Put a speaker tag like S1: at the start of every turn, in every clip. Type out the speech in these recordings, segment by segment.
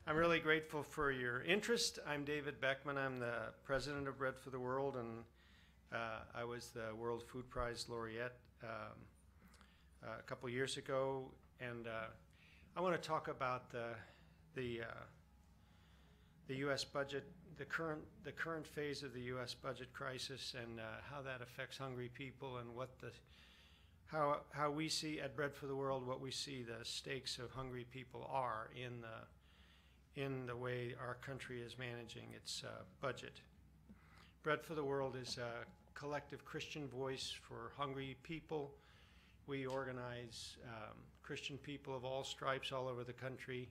S1: I'm really grateful for your interest. I'm David Beckmann. I'm the president of Bread for the World, and I was the World Food Prize laureate a couple years ago. And I want to talk about the U.S. budget, the current phase of the U.S. budget crisis, and how that affects hungry people, and what how we see at Bread for the World, what we see the stakes of hungry people are in the way our country is managing its budget. Bread for the World is a collective Christian voice for hungry people. We organize Christian people of all stripes all over the country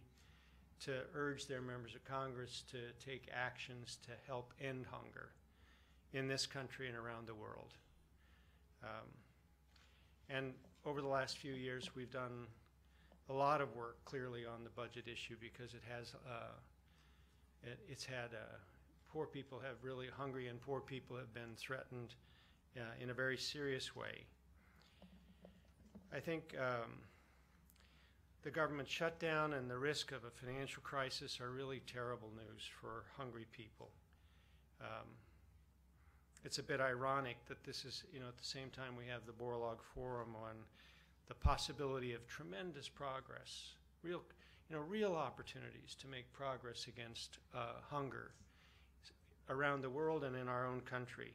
S1: to urge their members of Congress to take actions to help end hunger in this country and around the world. And over the last few years, we've done a lot of work clearly on the budget issue, because it's had poor people have really hungry, and poor people have been threatened in a very serious way. I think the government shutdown and the risk of a financial crisis are really terrible news for hungry people. It's a bit ironic that this is, at the same time we have the Borlaug Forum on the possibility of tremendous progress, real opportunities to make progress against hunger around the world and in our own country.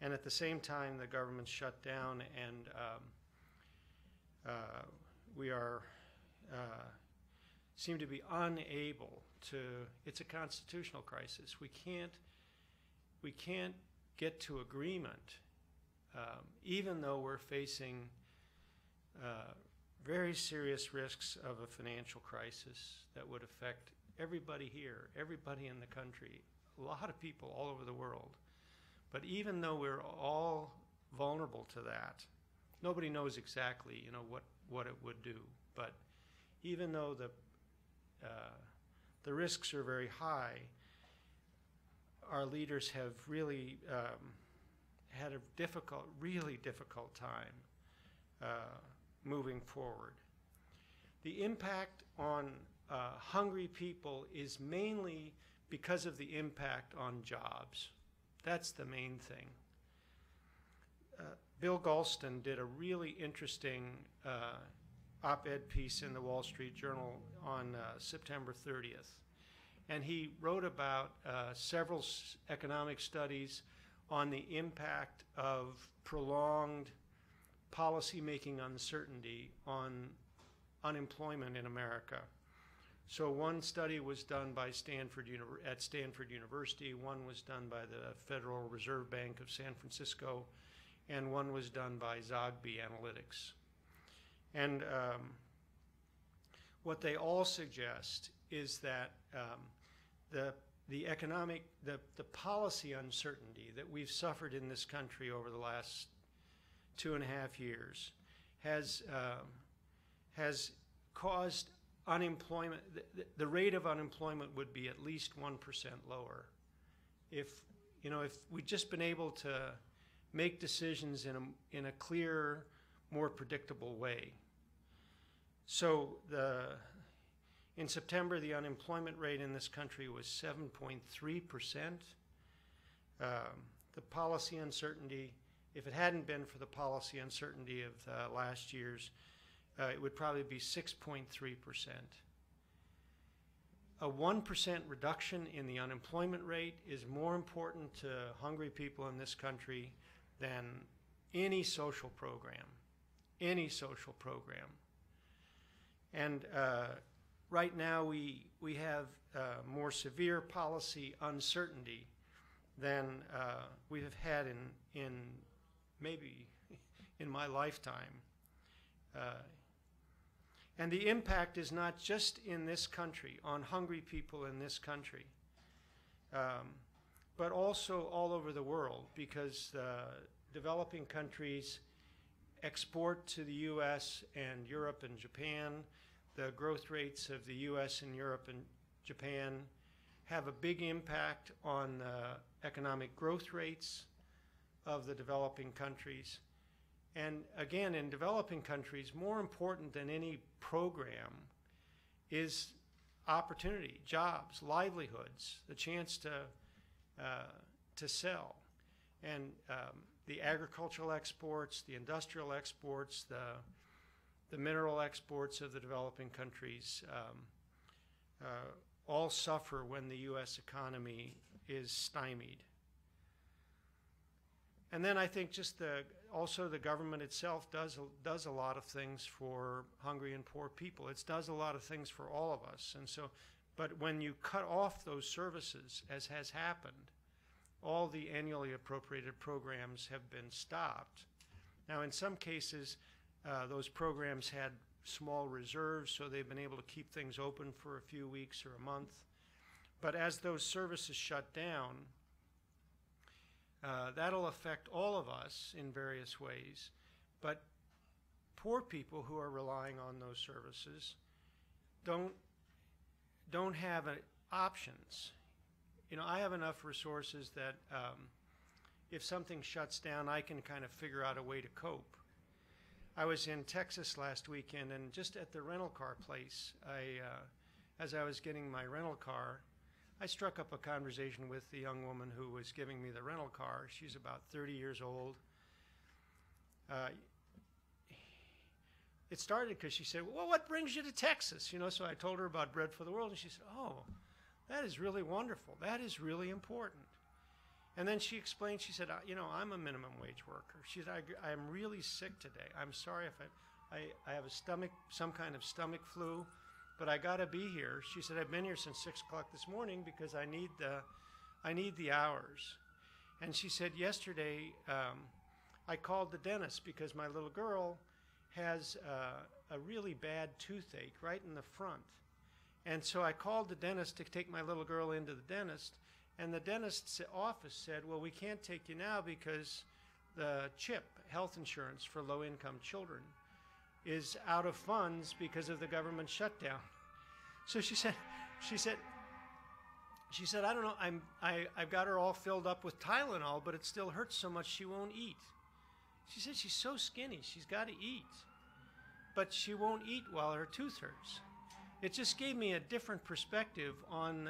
S1: And at the same time, the government shut down, and we seem to be unable to. It's a constitutional crisis. We can't get to agreement, even though we're facing very serious risks of a financial crisis that would affect everybody here, everybody in the country, a lot of people all over the world. But even though we're all vulnerable to that, nobody knows exactly, what it would do. But even though the risks are very high, our leaders have really had a really difficult time moving forward. The impact on hungry people is mainly because of the impact on jobs. That's the main thing. Bill Galston did a really interesting op-ed piece in the Wall Street Journal on September 30th. And he wrote about several economic studies on the impact of prolonged policy-making uncertainty on unemployment in America. So one study was done by Stanford University, one was done by the Federal Reserve Bank of San Francisco, and one was done by Zogby Analytics. And what they all suggest is that the policy uncertainty that we've suffered in this country over the last 2.5 years has caused unemployment. The rate of unemployment would be at least 1% lower if we'd just been able to make decisions in a clear, more predictable way. So in September, the unemployment rate in this country was 7.3%. The policy uncertainty, if it hadn't been for the policy uncertainty of last year's, it would probably be 6.3%. A 1% reduction in the unemployment rate is more important to hungry people in this country than any social program, And right now we have more severe policy uncertainty than we have had in maybe in my lifetime. And the impact is not just in this country, on hungry people in this country, but also all over the world, because developing countries export to the U.S. and Europe and Japan. The growth rates of the U.S. and Europe and Japan have a big impact on the economic growth rates of the developing countries. And again, in developing countries, more important than any program is opportunity, jobs, livelihoods, the chance to sell. And the agricultural exports, the industrial exports, the mineral exports of the developing countries all suffer when the U.S. economy is stymied. And then I think just also the government itself does a lot of things for hungry and poor people. It does a lot of things for all of us. And so, but when you cut off those services, as has happened, all the annually appropriated programs have been stopped. Now, in some cases, those programs had small reserves, so they've been able to keep things open for a few weeks or a month. But as those services shut down, that'll affect all of us in various ways. But poor people who are relying on those services don't have options. You know, I have enough resources that if something shuts down, I can kind of figure out a way to cope. I was in Texas last weekend, and just at the rental car place, as I was getting my rental car, I struck up a conversation with the young woman who was giving me the rental car. She's about 30 years old. It started because she said, well, what brings you to Texas? You know, so I told her about Bread for the World, and she said, oh, that is really wonderful. That is really important. And then she explained, she said, you know, I'm a minimum wage worker. She said, I'm really sick today. I'm sorry if I have some kind of stomach flu, but I gotta be here. She said, I've been here since 6 o'clock this morning because I need the hours. And she said, yesterday, I called the dentist because my little girl has a really bad toothache right in the front. And so I called the dentist to take my little girl into the dentist, and the dentist's office said, well, we can't take you now because the CHIP, health insurance for low-income children, is out of funds because of the government shutdown. So she said, I don't know, I've got her all filled up with Tylenol, but it still hurts so much she won't eat. She said she's so skinny, she's got to eat, but she won't eat while her tooth hurts. It just gave me a different perspective on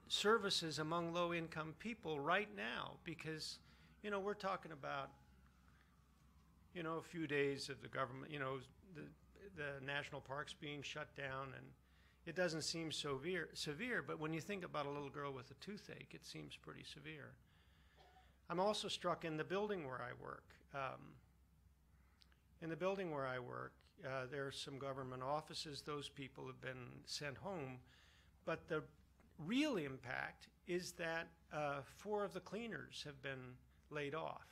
S1: services among low-income people right now, because, you know, we're talking about, you know, a few days of the government, you know, the national parks being shut down, and it doesn't seem severe, but when you think about a little girl with a toothache, it seems pretty severe. I'm also struck in the building where I work. In the building where I work, there are some government offices. Those people have been sent home, but the real impact is that 4 of the cleaners have been laid off.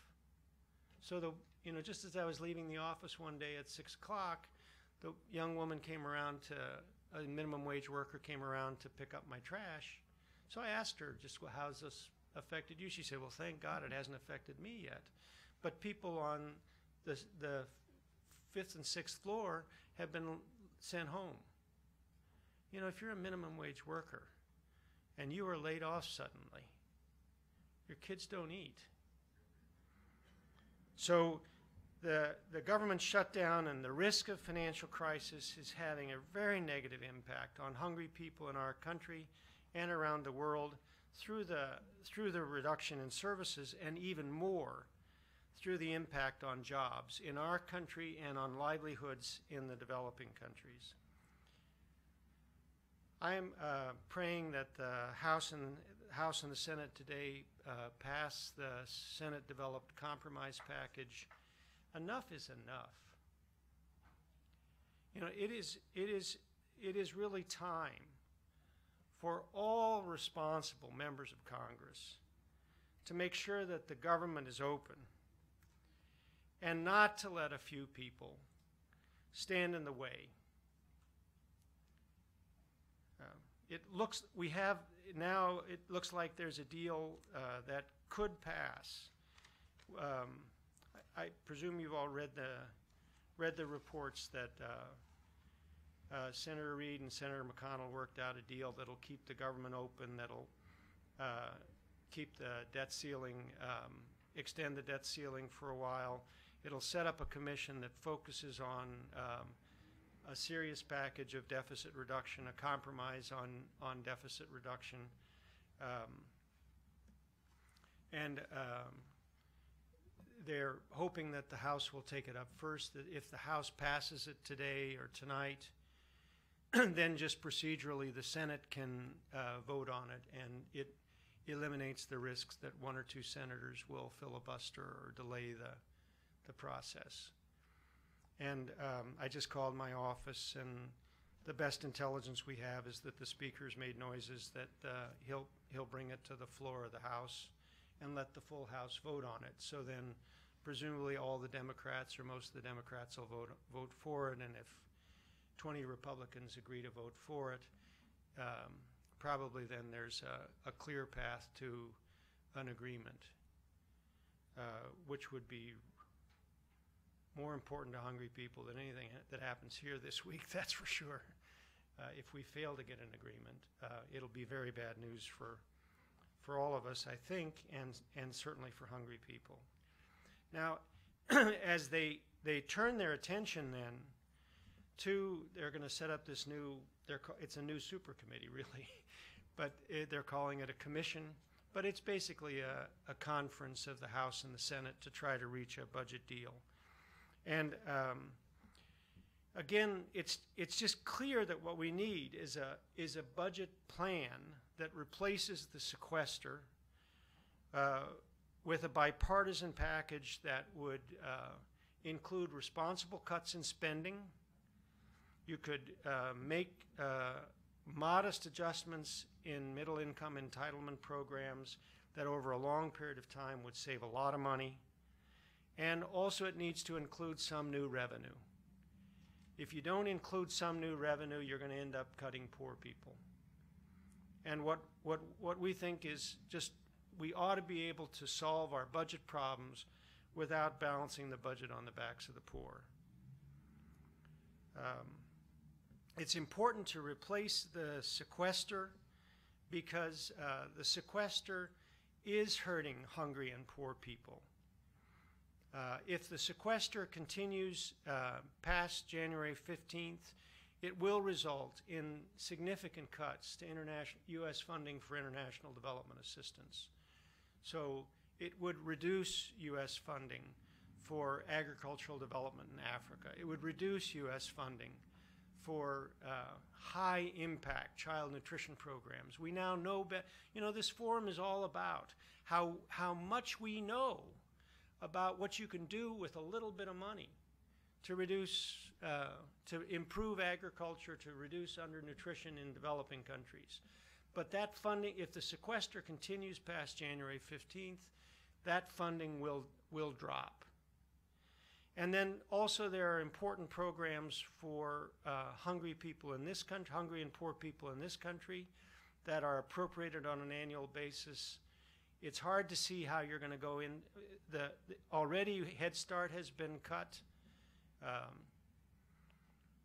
S1: So you know, just as I was leaving the office one day at 6 o'clock, the young woman came around a minimum wage worker came around to pick up my trash. So I asked her, just, well, how's this affected you? She said, well, thank God it hasn't affected me yet. But people on the 5th and 6th floor have been sent home. You know, if you're a minimum wage worker and you are laid off suddenly, your kids don't eat. So the government shutdown and the risk of financial crisis is having a very negative impact on hungry people in our country and around the world through the reduction in services, and even more through the impact on jobs in our country and on livelihoods in the developing countries. I am praying that the House and the Senate today pass the Senate-developed compromise package. Enough is enough. You know, it is really time for all responsible members of Congress to make sure that the government is open and not to let a few people stand in the way. It looks like there's a deal that could pass. I presume you've all read the reports that Senator Reid and Senator McConnell worked out a deal that'll keep the government open, that'll keep the debt ceiling, extend the debt ceiling for a while. It'll set up a commission that focuses on a serious package of deficit reduction, a compromise on deficit reduction. They're hoping that the House will take it up first, that if the House passes it today or tonight, then just procedurally the Senate can vote on it, and it eliminates the risks that one or two senators will filibuster or delay the process. And I just called my office, and the best intelligence we have is that the speaker's made noises that he'll bring it to the floor of the House and let the full House vote on it. So then presumably all the Democrats or most of the Democrats will vote for it, and if 20 Republicans agree to vote for it, probably then there's a clear path to an agreement, which would be more important to hungry people than anything that happens here this week, that's for sure. If we fail to get an agreement, it'll be very bad news for all of us, I think, and certainly for hungry people. Now, as they turn their attention then to, they're going to set up this new, it's a new super committee really, but they're calling it a commission, but it's basically a conference of the House and the Senate to try to reach a budget deal. And again, it's just clear that what we need is a budget plan that replaces the sequester with a bipartisan package that would include responsible cuts in spending. You could make modest adjustments in middle-income entitlement programs that over a long period of time would save a lot of money. And also it needs to include some new revenue. If you don't include some new revenue, you're going to end up cutting poor people. And what we think is just we ought to be able to solve our budget problems without balancing the budget on the backs of the poor. It's important to replace the sequester because the sequester is hurting hungry and poor people. If the sequester continues past January 15th, it will result in significant cuts to U.S. funding for international development assistance. So it would reduce U.S. funding for agricultural development in Africa. It would reduce U.S. funding for high-impact child nutrition programs. We now know, this forum is all about how much we know about what you can do with a little bit of money to reduce, to improve agriculture, to reduce undernutrition in developing countries. But that funding, if the sequester continues past January 15th, that funding will drop. And then also there are important programs for hungry people in this country, hungry and poor people in this country that are appropriated on an annual basis. It's hard to see how you're going to go in. Already Head Start has been cut.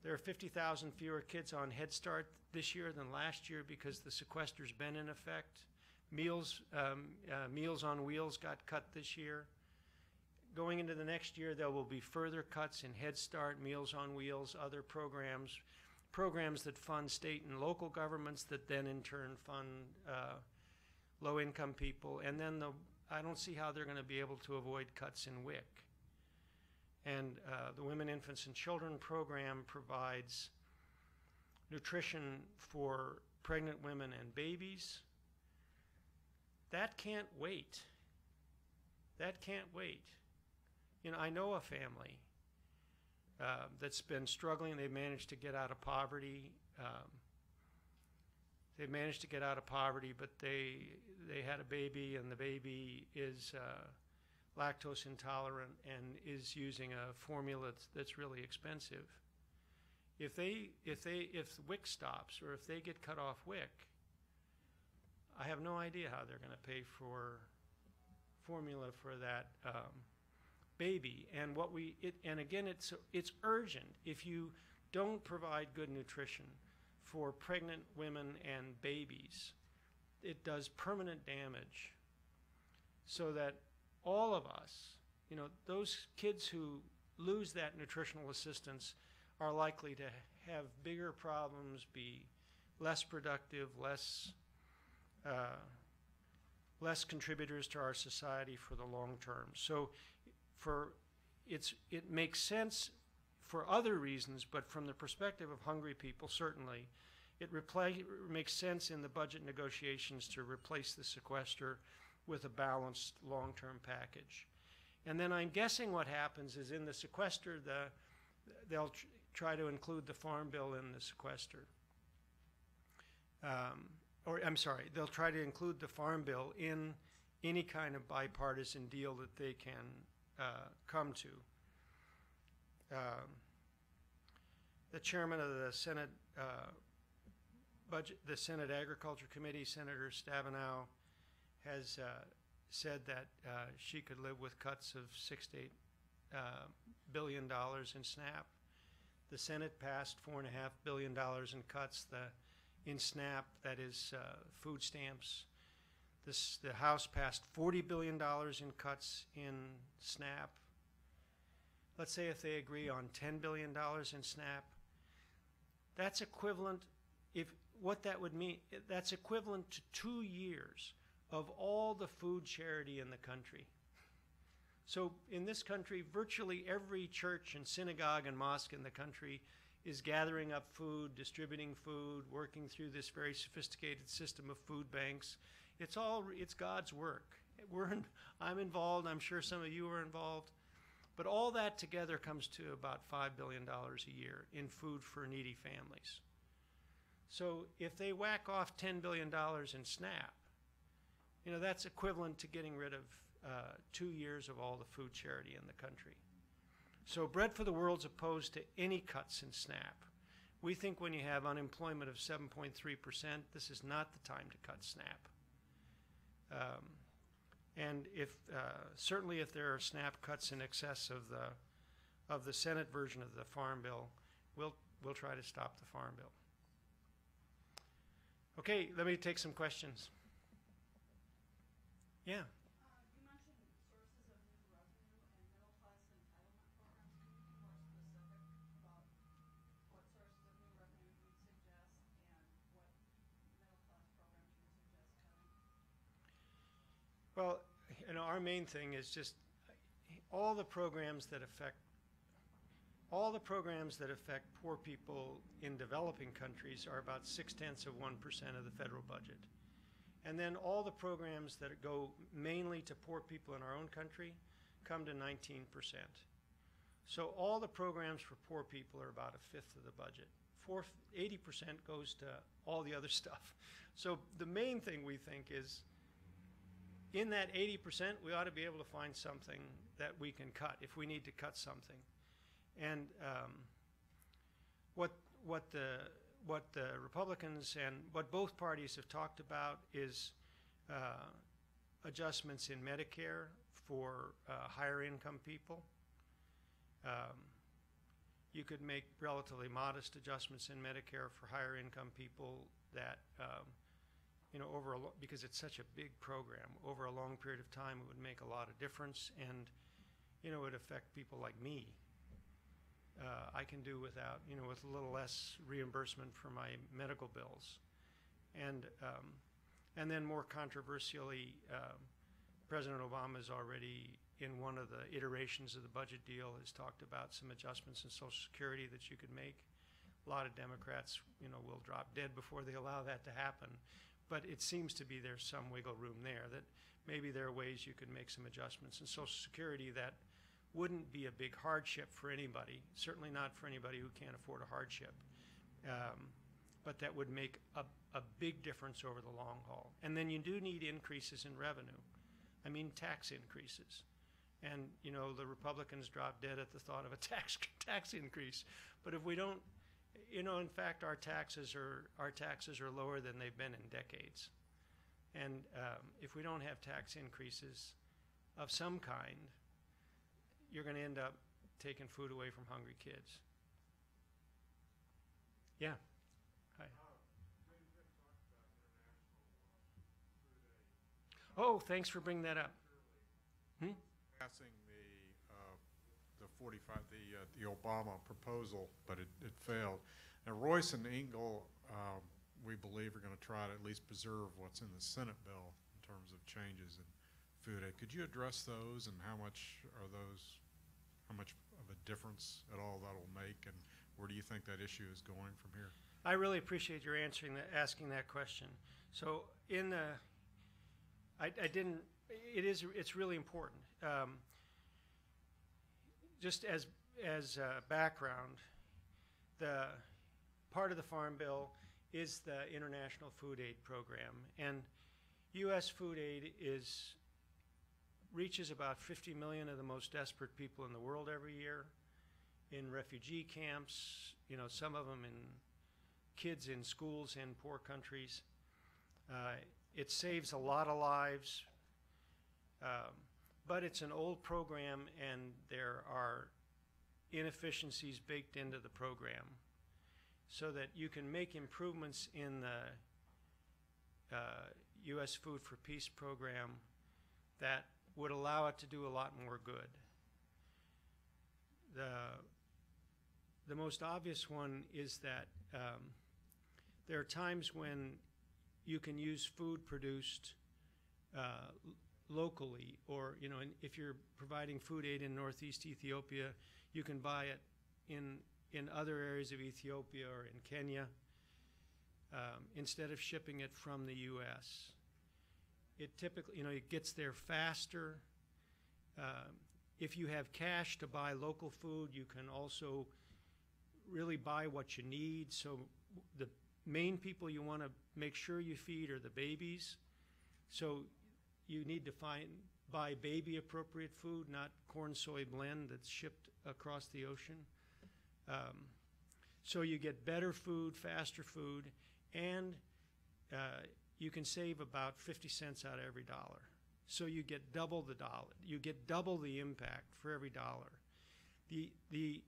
S1: There are 50,000 fewer kids on Head Start this year than last year because the sequester's been in effect. Meals on Wheels got cut this year. Going into the next year, there will be further cuts in Head Start, Meals on Wheels, other programs that fund state and local governments that then in turn fund low-income people. And then I don't see how they're going to be able to avoid cuts in WIC. And the Women, Infants, and Children program provides nutrition for pregnant women and babies. That can't wait. That can't wait. I know a family that's been struggling. They've managed to get out of poverty. They've managed to get out of poverty, but they had a baby, and the baby is lactose intolerant and is using a formula that's really expensive. If WIC stops or if they get cut off WIC, I have no idea how they're going to pay for formula for that baby. And and again, it's urgent. If you don't provide good nutrition for pregnant women and babies, it does permanent damage. So that all of us, those kids who lose that nutritional assistance are likely to have bigger problems, be less productive, less contributors to our society for the long term. So it makes sense for other reasons, but from the perspective of hungry people, certainly, it makes sense in the budget negotiations to replace the sequester with a balanced long-term package. And then I'm guessing what happens is in the sequester, they'll try to include the Farm Bill in the sequester. They'll try to include the Farm Bill in any kind of bipartisan deal that they can come to. The chairman of the Senate the Senate Agriculture Committee, Senator Stabenow, has said that she could live with cuts of $6 to $8 billion in SNAP. The Senate passed $4.5 billion in cuts in SNAP, that is food stamps. The House passed $40 billion in cuts in SNAP. Let's say if they agree on $10 billion in SNAP, that's equivalent, what that would mean, that's equivalent to 2 years of all the food charity in the country. So in this country, virtually every church and synagogue and mosque in the country is gathering up food, distributing food, working through this very sophisticated system of food banks. It's God's work. I'm involved, I'm sure some of you are involved, but all that together comes to about $5 billion a year in food for needy families. So if they whack off $10 billion in SNAP, that's equivalent to getting rid of 2 years of all the food charity in the country. So Bread for the World's opposed to any cuts in SNAP. We think when you have unemployment of 7.3%, this is not the time to cut SNAP. And certainly if there are SNAP cuts in excess of the Senate version of the Farm Bill, we'll try to stop the Farm Bill. Okay, let me take some questions. Yeah.
S2: You mentioned sources of new revenue and middle-class entitlement programs. Can you be more specific about what sources of new revenue you'd suggest and what middle-class programs you'd suggest cutting?
S1: Well, our main thing is just all the programs that affect poor people in developing countries are about 0.6% of the federal budget. And then all the programs that go mainly to poor people in our own country come to 19%. So all the programs for poor people are about 1/5 of the budget. 80% goes to all the other stuff. So the main thing we think is in that 80%, we ought to be able to find something that we can cut if we need to cut something. And what the Republicans and what both parties have talked about is adjustments in Medicare for higher income people. You could make relatively modest adjustments in Medicare for higher income people that, because it's such a big program, over a long period of time it would make a lot of difference, and it would affect people like me. I can do without, with a little less reimbursement for my medical bills. And then more controversially, President Obama has already, in one of the iterations of the budget deal, has talked about some adjustments in Social Security that you could make. A lot of Democrats, will drop dead before they allow that to happen. But it seems to be there's some wiggle room there, that maybe there are ways you could make some adjustments in Social Security that wouldn't be a big hardship for anybody, certainly not for anybody who can't afford a hardship, but that would make a big difference over the long haul. And then you do need increases in revenue. I mean tax increases. And the Republicans drop dead at the thought of a tax increase. But if we don't, in fact, our taxes are lower than they've been in decades. And if we don't have tax increases of some kind, you're going to end up taking food away from hungry kids. Yeah. Hi. Oh, thanks for bringing that up.
S3: Passing the Obama proposal, but it failed. Now, Royce and Engel, we believe, are going to try to at least preserve what's in the Senate bill in terms of changes in food aid. Could you address those, and how much of a difference at all that'll make, and where do you think that issue is going from here?
S1: I really appreciate your asking that question. So in the, it's really important. Just as background, the part of the Farm Bill is the International Food Aid Program, and U.S. food aid reaches about 50 million of the most desperate people in the world every year, in refugee camps, some of them in kids in schools in poor countries. It saves a lot of lives, but it's an old program, and there are inefficiencies baked into the program, so that you can make improvements in the U.S. Food for Peace program that would allow it to do a lot more good. The most obvious one is that there are times when you can use food produced locally, or if you're providing food aid in Northeast Ethiopia, you can buy it in other areas of Ethiopia or in Kenya instead of shipping it from the U.S. It typically, it gets there faster. If you have cash to buy local food, you can also really buy what you need. So the main people you want to make sure you feed are the babies. So you need to buy baby appropriate food, not corn soy blend that's shipped across the ocean. So you get better food, faster food, and you can save about 50 cents out of every dollar. So you get double the dollar. You get double the impact for every dollar. The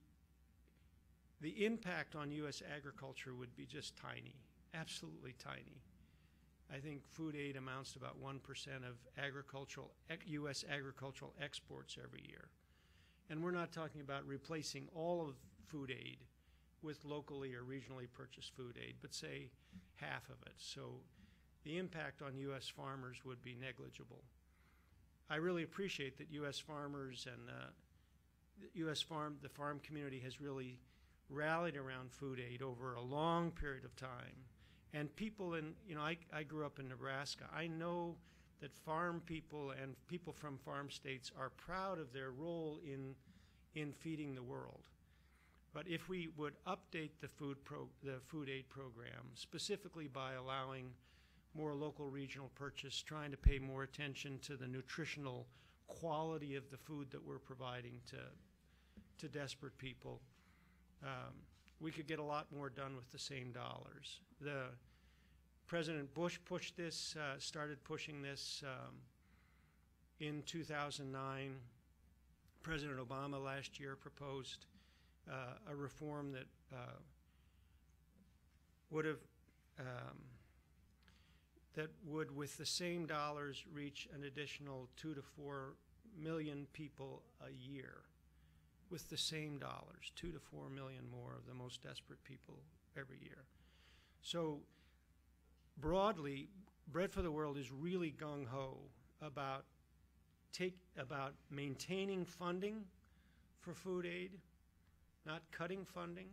S1: impact on U.S. agriculture would be just tiny, absolutely tiny. I think food aid amounts to about 1% of U.S. agricultural exports every year. And we're not talking about replacing all of food aid with locally or regionally purchased food aid, but say half of it. So the impact on U.S. farmers would be negligible. I really appreciate that U.S. farmers and the farm community has really rallied around food aid over a long period of time. And people I grew up in Nebraska. I know that farm people and people from farm states are proud of their role in feeding the world. But if we would update the food aid program, specifically by allowing more local regional purchase, trying to pay more attention to the nutritional quality of the food that we're providing to desperate people, we could get a lot more done with the same dollars. President Bush started pushing this in 2009. President Obama last year proposed a reform that would, with the same dollars, reach an additional 2 to 4 million people a year. With the same dollars, 2 to 4 million more of the most desperate people every year. So broadly, Bread for the World is really gung-ho about maintaining funding for food aid, not cutting funding,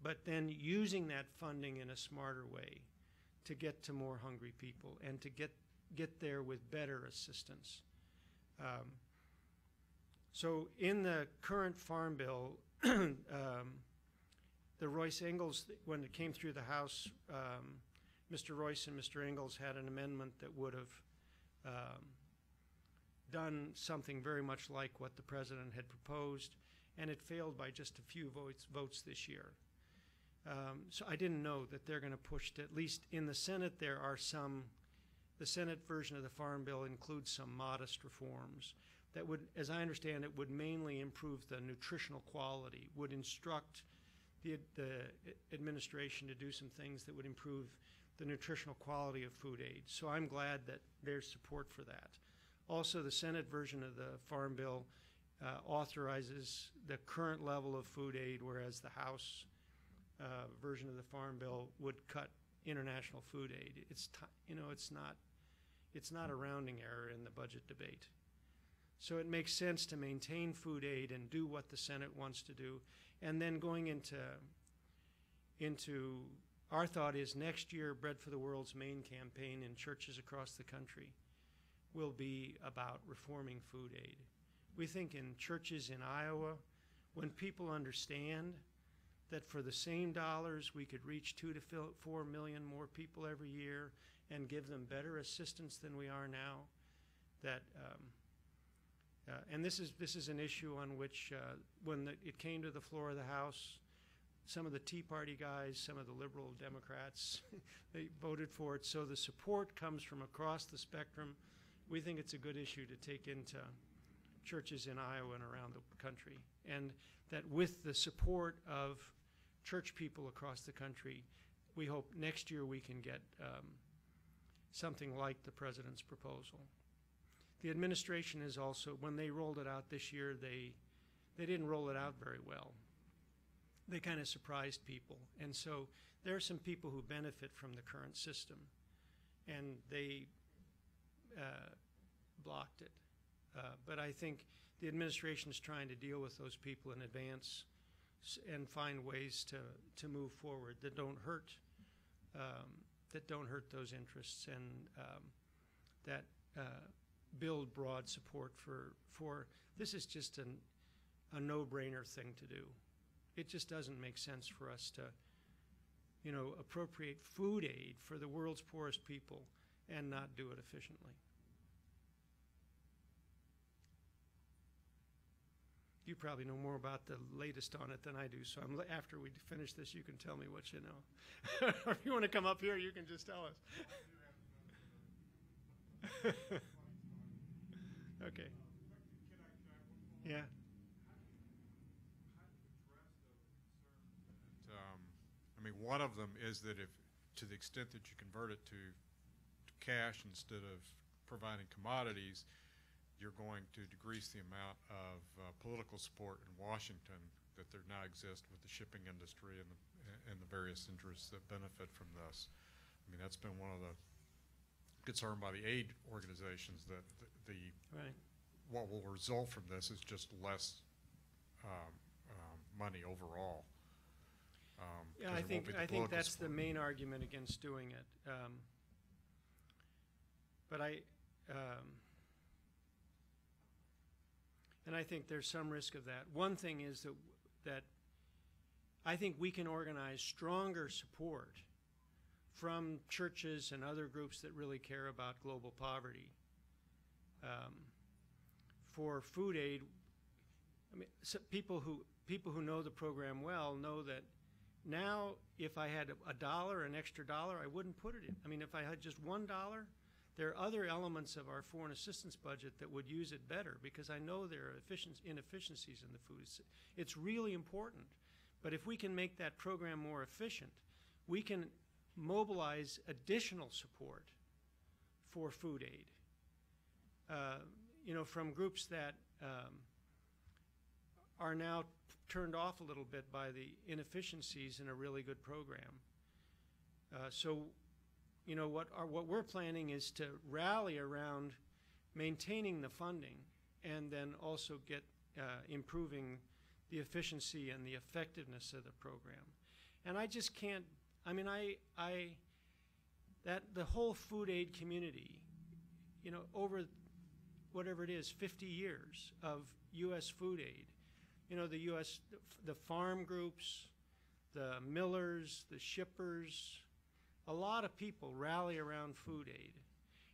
S1: but then using that funding in a smarter way to get to more hungry people and to get there with better assistance. So in the current Farm Bill, the Royce Engels, when it came through the House, Mr. Royce and Mr. Engels had an amendment that would have done something very much like what the President had proposed, and it failed by just a few votes this year. So I didn't know that they're going to push it. At least in the Senate, there are the Senate version of the Farm Bill includes some modest reforms that would, as I understand it, would mainly improve the nutritional quality, would instruct the administration to do some things that would improve the nutritional quality of food aid. So I'm glad that there's support for that. Also, the Senate version of the Farm Bill authorizes the current level of food aid, whereas the House version of the Farm Bill would cut international food aid. It's not a rounding error in the budget debate. So it makes sense to maintain food aid and do what the Senate wants to do. And then going into our thought is next year, Bread for the World's main campaign in churches across the country will be about reforming food aid. We think in churches in Iowa, when people understand that for the same dollars we could reach 2 to 4 million more people every year and give them better assistance than we are now, that and this is an issue on which when it came to the floor of the House, some of the Tea Party guys, some of the liberal Democrats, they voted for it. So the support comes from across the spectrum. We think it's a good issue to take into churches in Iowa and around the country, and that with the support of church people across the country, we hope next year we can get something like the president's proposal. The administration is also, when they rolled it out this year, they didn't roll it out very well. They kind of surprised people. And so there are some people who benefit from the current system, and they blocked it. But I think the administration is trying to deal with those people in advance and find ways to move forward that don't hurt those interests, and that build broad support for this is just a no-brainer thing to do. It just doesn't make sense for us to, appropriate food aid for the world's poorest people and not do it efficiently. You probably know more about the latest on it than I do, so after we finish this, you can tell me what you know. Or if you want to come up here, you can just tell us. Okay. Yeah.
S3: One of them is that if, to the extent that you convert it to cash instead of providing commodities, you're going to decrease the amount of political support in Washington that there now exists with the shipping industry and the various interests that benefit from this. That's been one of the concern by the aid organizations, that
S1: Right.
S3: What will result from this is just less money overall.
S1: Yeah, I think that's the main argument against doing it. And I think there's some risk of that. One thing is that I think we can organize stronger support from churches and other groups that really care about global poverty for food aid. So people who know the program well know that now if I had an extra dollar, I wouldn't put it in. If I had just $1, there are other elements of our foreign assistance budget that would use it better, because I know there are inefficiencies in the food. It's really important. But if we can make that program more efficient, we can mobilize additional support for food aid, from groups that are now turned off a little bit by the inefficiencies in a really good program. What we're planning is to rally around maintaining the funding and then also get improving the efficiency and the effectiveness of the program. And I just can't, the whole food aid community, over whatever it is, 50 years of U.S. food aid, the farm groups, the millers, the shippers, a lot of people rally around food aid.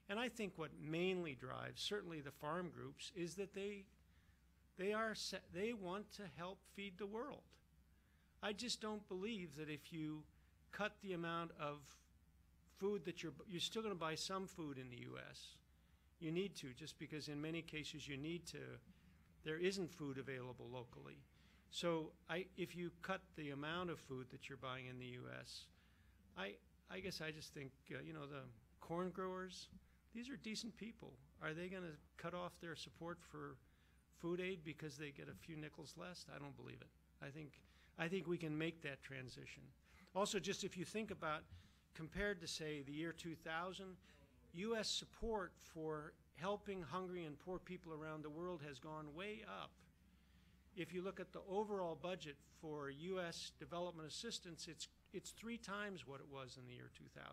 S1: And I think what mainly drives, certainly the farm groups, is that they want to help feed the world. I just don't believe that if you cut the amount of food that you're still going to buy some food in the U.S. You need to, just because in many cases there isn't food available locally. So if you cut the amount of food that you're buying in the U.S., I guess I just think, the corn growers, these are decent people. Are they going to cut off their support for food aid because they get a few nickels less? I don't believe it. I think we can make that transition. Also, just if you think about, compared to, say, the year 2000, U.S. support for helping hungry and poor people around the world has gone way up. If you look at the overall budget for U.S. development assistance, it's 3 times what it was in the year 2000.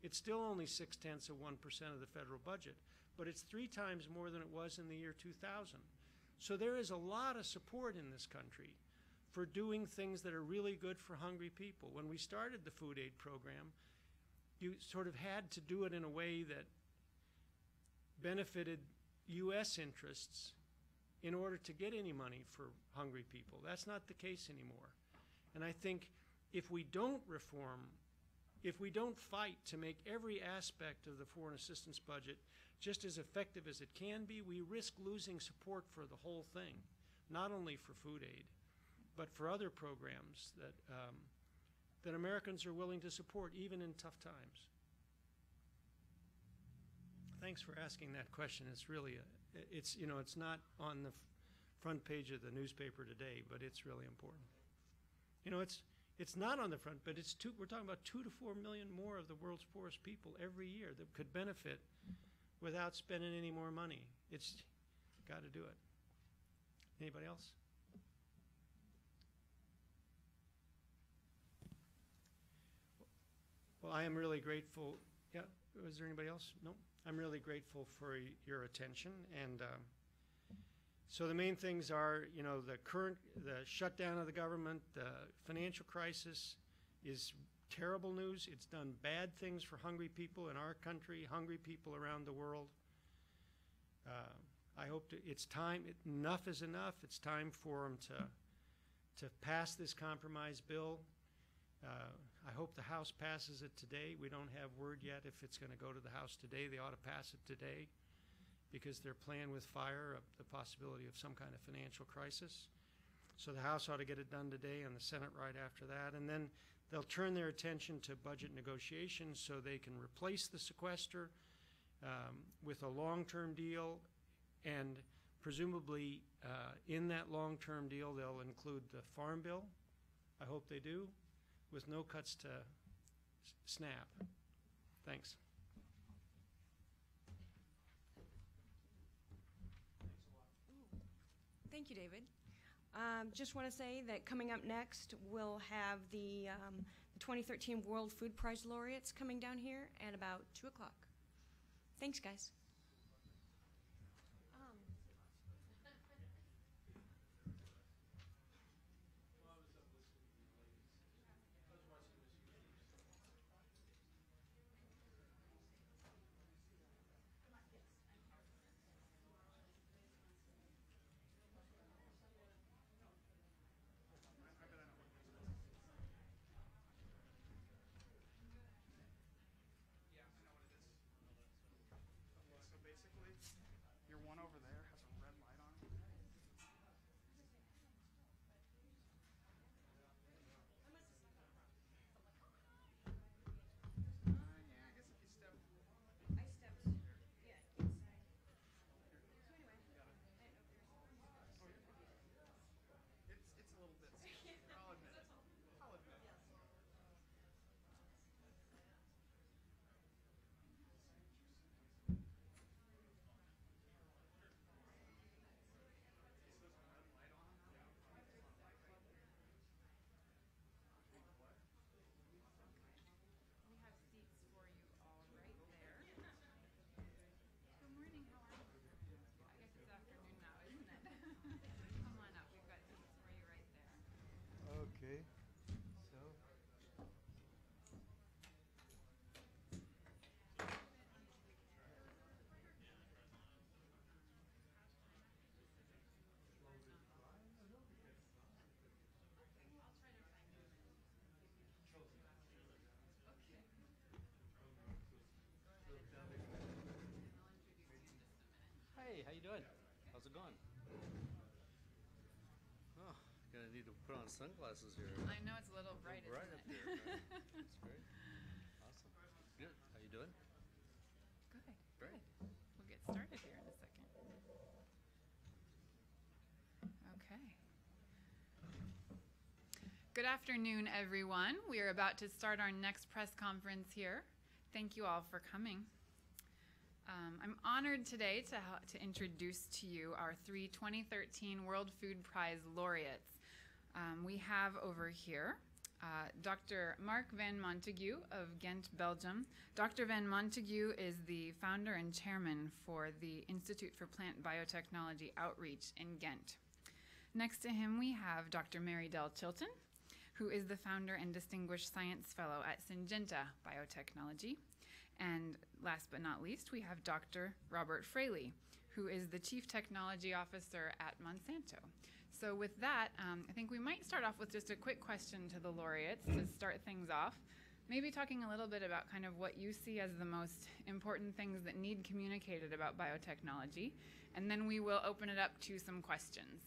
S1: It's still only 0.6% of the federal budget, but it's 3 times more than it was in the year 2000. So there is a lot of support in this country for doing things that are really good for hungry people. When we started the food aid program, you sort of had to do it in a way that benefited U.S. interests in order to get any money for hungry people. That's not the case anymore. And I think if we don't reform, if we don't fight to make every aspect of the foreign assistance budget just as effective as it can be, we risk losing support for the whole thing, not only for food aid, but for other programs that Americans are willing to support even in tough times. Thanks for asking that question. It's really, it's not on the front page of the newspaper today, but it's really important. It's not on the front, but we're talking about 2 to 4 million more of the world's poorest people every year that could benefit without spending any more money. It's got to do it. Anybody else? Well, I am really grateful. Yeah, was there anybody else? No? I'm really grateful for your attention. And so the main things are, the shutdown of the government, the financial crisis is terrible news. It's done bad things for hungry people in our country, hungry people around the world. I hope it's time. Enough is enough. It's time for them to pass this compromise bill. I hope the House passes it today. We don't have word yet if it's going to go to the House today. They ought to pass it today because they're playing with fire, the possibility of some kind of financial crisis. So the House ought to get it done today and the Senate right after that. And then they'll turn their attention to budget negotiations so they can replace the sequester with a long-term deal. And presumably in that long-term deal, they'll include the Farm Bill. I hope they do, with no cuts to SNAP. Thanks.
S4: Thank you, David. Just want to say that coming up next, we'll have the 2013 World Food Prize laureates coming down here at about 2 o'clock. Thanks, guys.
S5: Hey, how you doing? How's it going? Oh, gonna need to put on sunglasses here.
S6: I know it's a little bright,
S5: Bright
S6: isn't
S5: up
S6: it?
S5: there. That's great. Awesome. Good. How you doing?
S6: Good,
S5: Great.
S6: good. We'll get started here in a second. Okay. Good afternoon, everyone. We are about to start our next press conference here. Thank you all for coming. I'm honored today to introduce to you our 3 2013 World Food Prize laureates. We have over here Dr. Mark van Montague of Ghent, Belgium. Dr. van Montague is the founder and chairman for the Institute for Plant Biotechnology Outreach in Ghent. Next to him, we have Dr. Mary Del Chilton, who is the founder and distinguished science fellow at Syngenta Biotechnology. And last but not least, we have Dr. Robert Fraley, who is the Chief Technology Officer at Monsanto. So with that, I think we might start off with just a quick question to the laureates to start things off. Maybe talking a little bit about kind of what you see as the most important things that need communicated about biotechnology. And then we will open it up to some questions.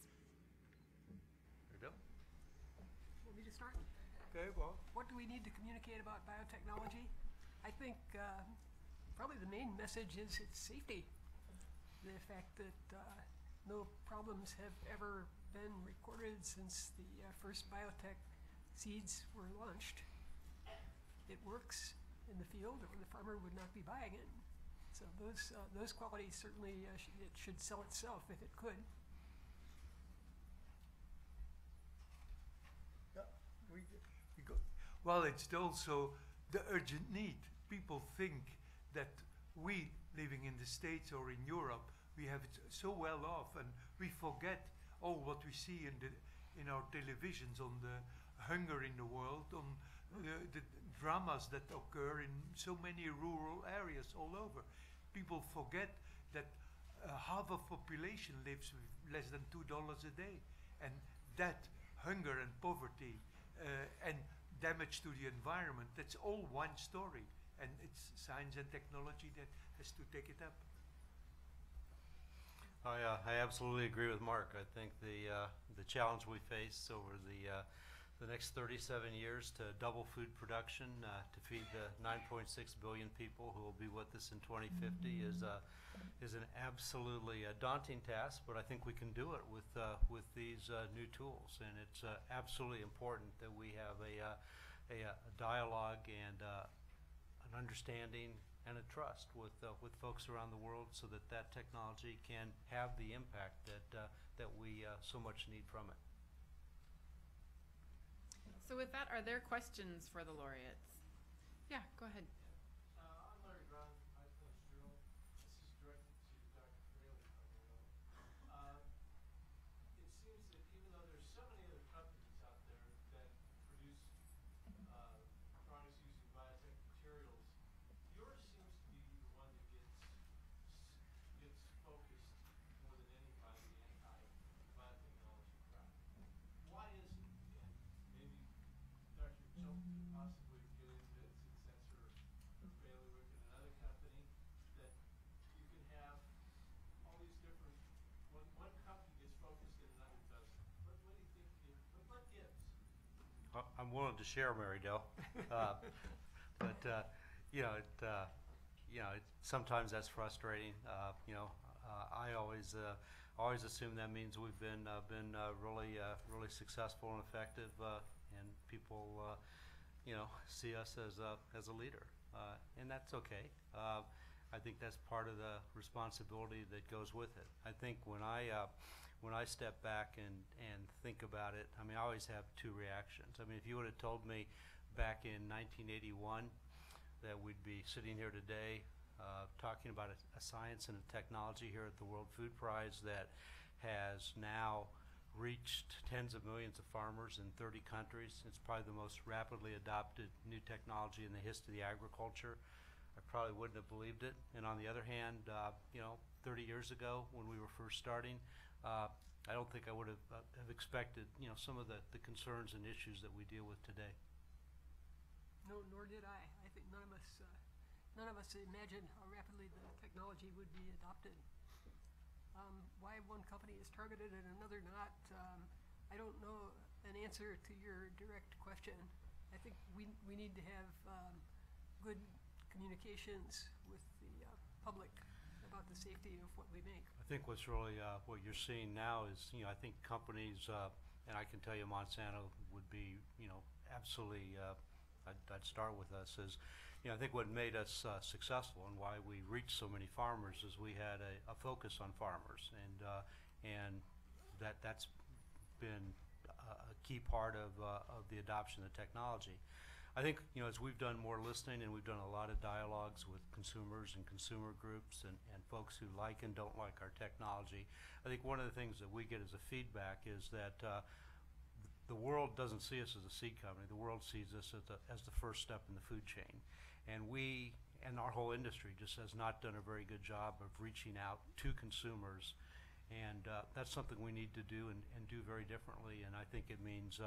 S7: Want me to start?
S5: Okay, well,
S7: What do we need to communicate about biotechnology? I think probably the main message is its safety. The fact that no problems have ever been recorded since the first biotech seeds were launched. It works in the field, or the farmer would not be buying it. So those qualities certainly it should sell itself if it could.
S8: We go, well, it's also the urgent need. People think that we, living in the States or in Europe, we have it so well off, and we forget all what we see in our televisions on the hunger in the world, on the dramas that occur in so many rural areas all over. People forget that half of population lives with less than $2 a day, and that hunger and poverty and damage to the environment, that's all one story, and it's science and technology that has to take it up.
S5: I absolutely agree with Mark. I think the challenge we face over the next 37 years to double food production, to feed the 9.6 billion people who will be with us in 2050 is an absolutely daunting task, but I think we can do it with these new tools, and it's absolutely important that we have a dialogue and an understanding and a trust with folks around the world, so that technology can have the impact that we so much need from it.
S6: So with that, are there questions for the laureates? Yeah, go ahead.
S9: I'm Larry Brown from High Points Journal. This is directed to Dr. Fraley, primarily. It seems that even though there's so many other companies out there that produce products using biotech materials, yours seems to be the one that gets focused more than any by the anti-biotechnology crowd. Why is it? And maybe Dr. Chilton could possibly get into it, since that's her bailiwick in another company, that you can have all these different, one company gets focused and another doesn't. What do you think, what gives?
S5: I'm willing to share, Mary Del, but sometimes that's frustrating. I always assume that means we've been really successful and effective, and people see us as a leader, and that's okay. I think that's part of the responsibility that goes with it. I think when I step back and think about it, I mean, I always have two reactions. I mean, if you would have told me back in 1981 that we'd be sitting here today talking about a science and a technology here at the World Food Prize that has now reached tens of millions of farmers in 30 countries. It's probably the most rapidly adopted new technology in the history of agriculture. I probably wouldn't have believed it. And on the other hand, 30 years ago when we were first starting, I don't think I would have expected some of the concerns and issues that we deal with today.
S7: No, nor did I. I think none of us imagined how rapidly the technology would be adopted. Why one company is targeted and another not, I don't know an answer to your direct question. I think we need to have good communications with the public about the safety of what we make.
S5: I think what's really what you're seeing now is I think companies And I can tell you Monsanto would be, absolutely, I'd start with us as, I think what made us successful and why we reached so many farmers is we had a focus on farmers, and that's been a key part of the adoption of technology. I think, as we've done more listening and we've done a lot of dialogues with consumers and consumer groups and folks who like and don't like our technology, I think one of the things that we get as a feedback is that the world doesn't see us as a seed company. The world sees us as the first step in the food chain. And we and our whole industry just has not done a very good job of reaching out to consumers. And that's something we need to do and do very differently. And I think it means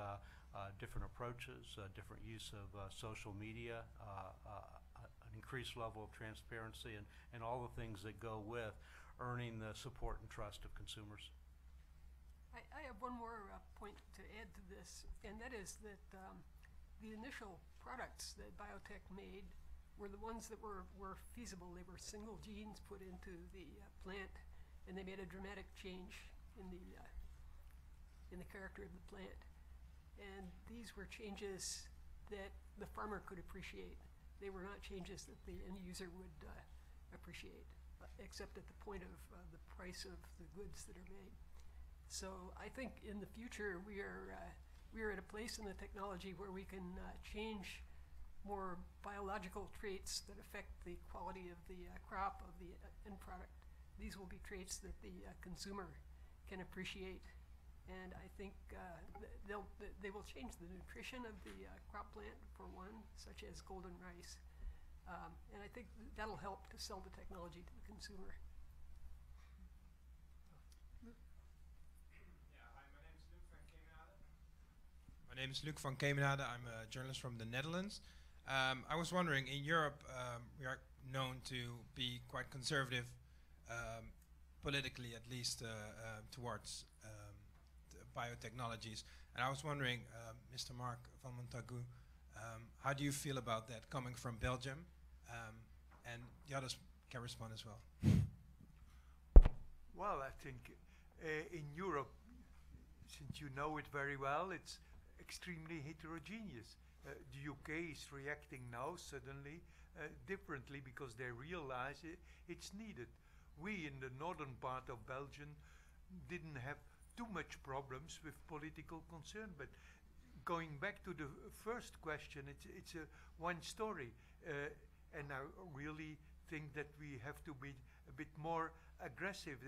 S5: different approaches, different use of social media, an increased level of transparency, and all the things that go with earning the support and trust of consumers.
S7: I have one more point to add to this, and that is that the initial products that biotech made were the ones that were feasible. They were single genes put into the plant, and they made a dramatic change in the character of the plant. And these were changes that the farmer could appreciate. They were not changes that the end user would appreciate, except at the point of the price of the goods that are made. So I think in the future we are at a place in the technology where we can change more biological traits that affect the quality of the crop of the end product. These will be traits that the consumer can appreciate, and I think they will change the nutrition of the crop plant, for one, such as golden rice, and I think that'll help to sell the technology to the consumer.
S10: My name is Luc van Kemenade. I'm a journalist from the Netherlands. I was wondering, in Europe, we are known to be quite conservative, politically at least, towards the biotechnologies. And I was wondering, Mr. Mark van Montagu, how do you feel about that coming from Belgium? And the others can respond as well.
S8: Well, I think in Europe, since you know it very well, it's extremely heterogeneous. The UK is reacting now suddenly differently because they realize it's needed. We in the northern part of Belgium didn't have too much problems with political concern, but going back to the first question, it's one story, and I really think that we have to be a bit more aggressive.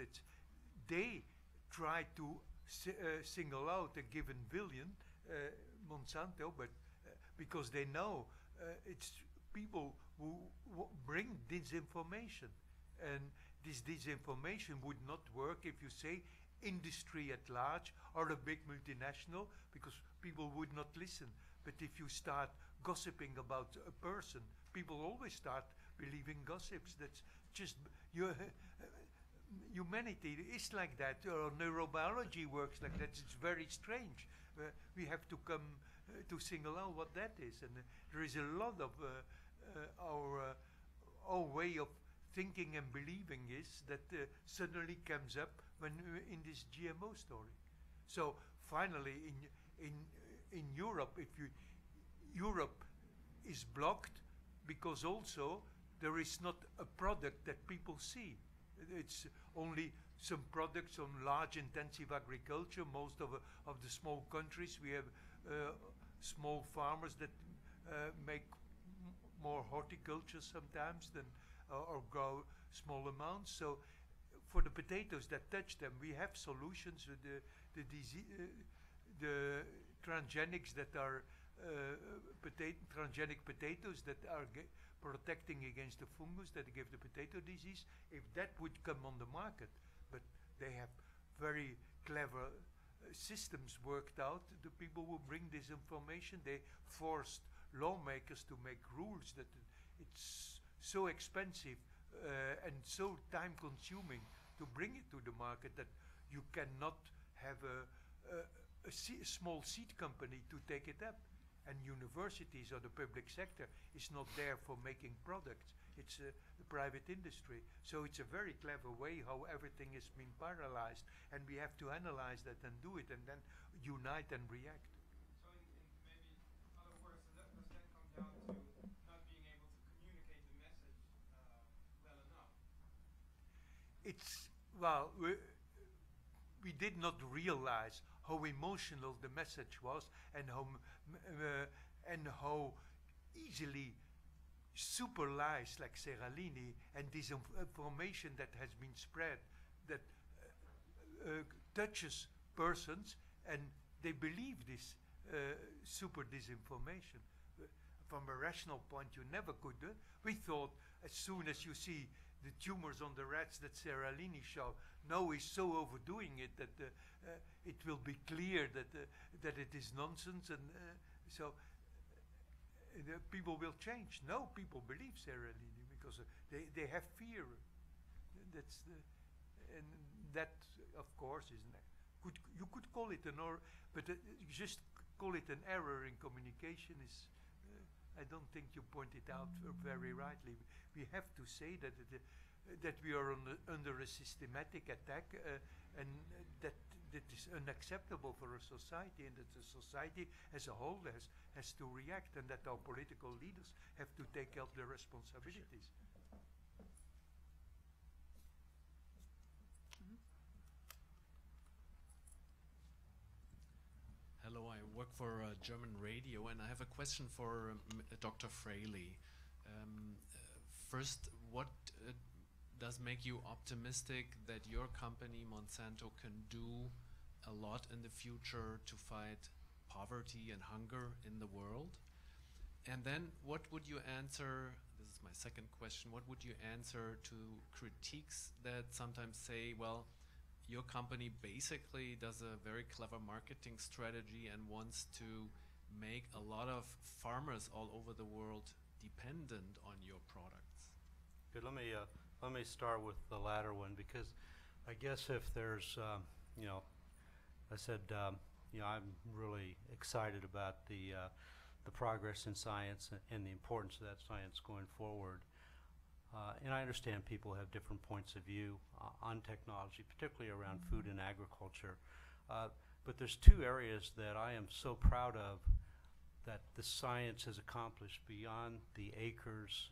S8: They try to single out a given villain, Monsanto, but because they know it's people who bring disinformation, and this disinformation would not work if you say industry at large or a big multinational, because people would not listen. But if you start gossiping about a person, people always start believing gossips. That's just humanity is like that, or neurobiology works like that. It's very strange. We have to come to single out what that is, and there is a lot of our way of thinking and believing is that suddenly comes up when in this GMO story. So finally, in Europe, Europe is blocked because also there is not a product that people see. It's only some products on large intensive agriculture. Most of the small countries, we have small farmers that make more horticulture sometimes than or grow small amounts. So for the potatoes that touch them, we have solutions with the transgenics that are transgenic potatoes that are protecting against the fungus that give the potato disease. If that would come on the market, but they have very clever systems worked out. The people who bring this information, they forced lawmakers to make rules that it's so expensive and so time consuming to bring it to the market that you cannot have a small seed company to take it up. And universities or the public sector is not there for making products. it's the private industry. So it's a very clever way how everything is being parallelized, and we have to analyze that and do it, and then unite and react.
S10: So in maybe other words, does that come down to not being able to communicate the message well enough?
S8: It's, well, we did not realize how emotional the message was, and how easily super lies like Seralini and disinformation that has been spread that touches persons, and they believe this super disinformation. From a rational point, you never could. We thought as soon as you see the tumors on the rats that Seralini showed, now he's so overdoing it that it will be clear that it is nonsense, and so the people will change. No, people believe Seralini because they have fear. That's and that, of course, you could call it an error, but just call it an error in communication is. I don't think you pointed out very rightly. We have to say that that we are under a systematic attack, and that is unacceptable for a society, and that the society as a whole has to react, and that our political leaders have to take up their responsibilities.
S11: Hello, I work for German radio, and I have a question for Dr. Fraley. First, what does make you optimistic that your company, Monsanto, can do a lot in the future to fight poverty and hunger in the world? And then what would you answer, this is my second question, what would you answer to critiques that sometimes say, well, your company basically does a very clever marketing strategy and wants to make a lot of farmers all over the world dependent on your products?
S5: Good. Let me start with the latter one, because I guess if there's, I said, I'm really excited about the progress in science and the importance of that science going forward. And I understand people have different points of view on technology, particularly around food and agriculture. But there's two areas that I am so proud of that the science has accomplished beyond the acres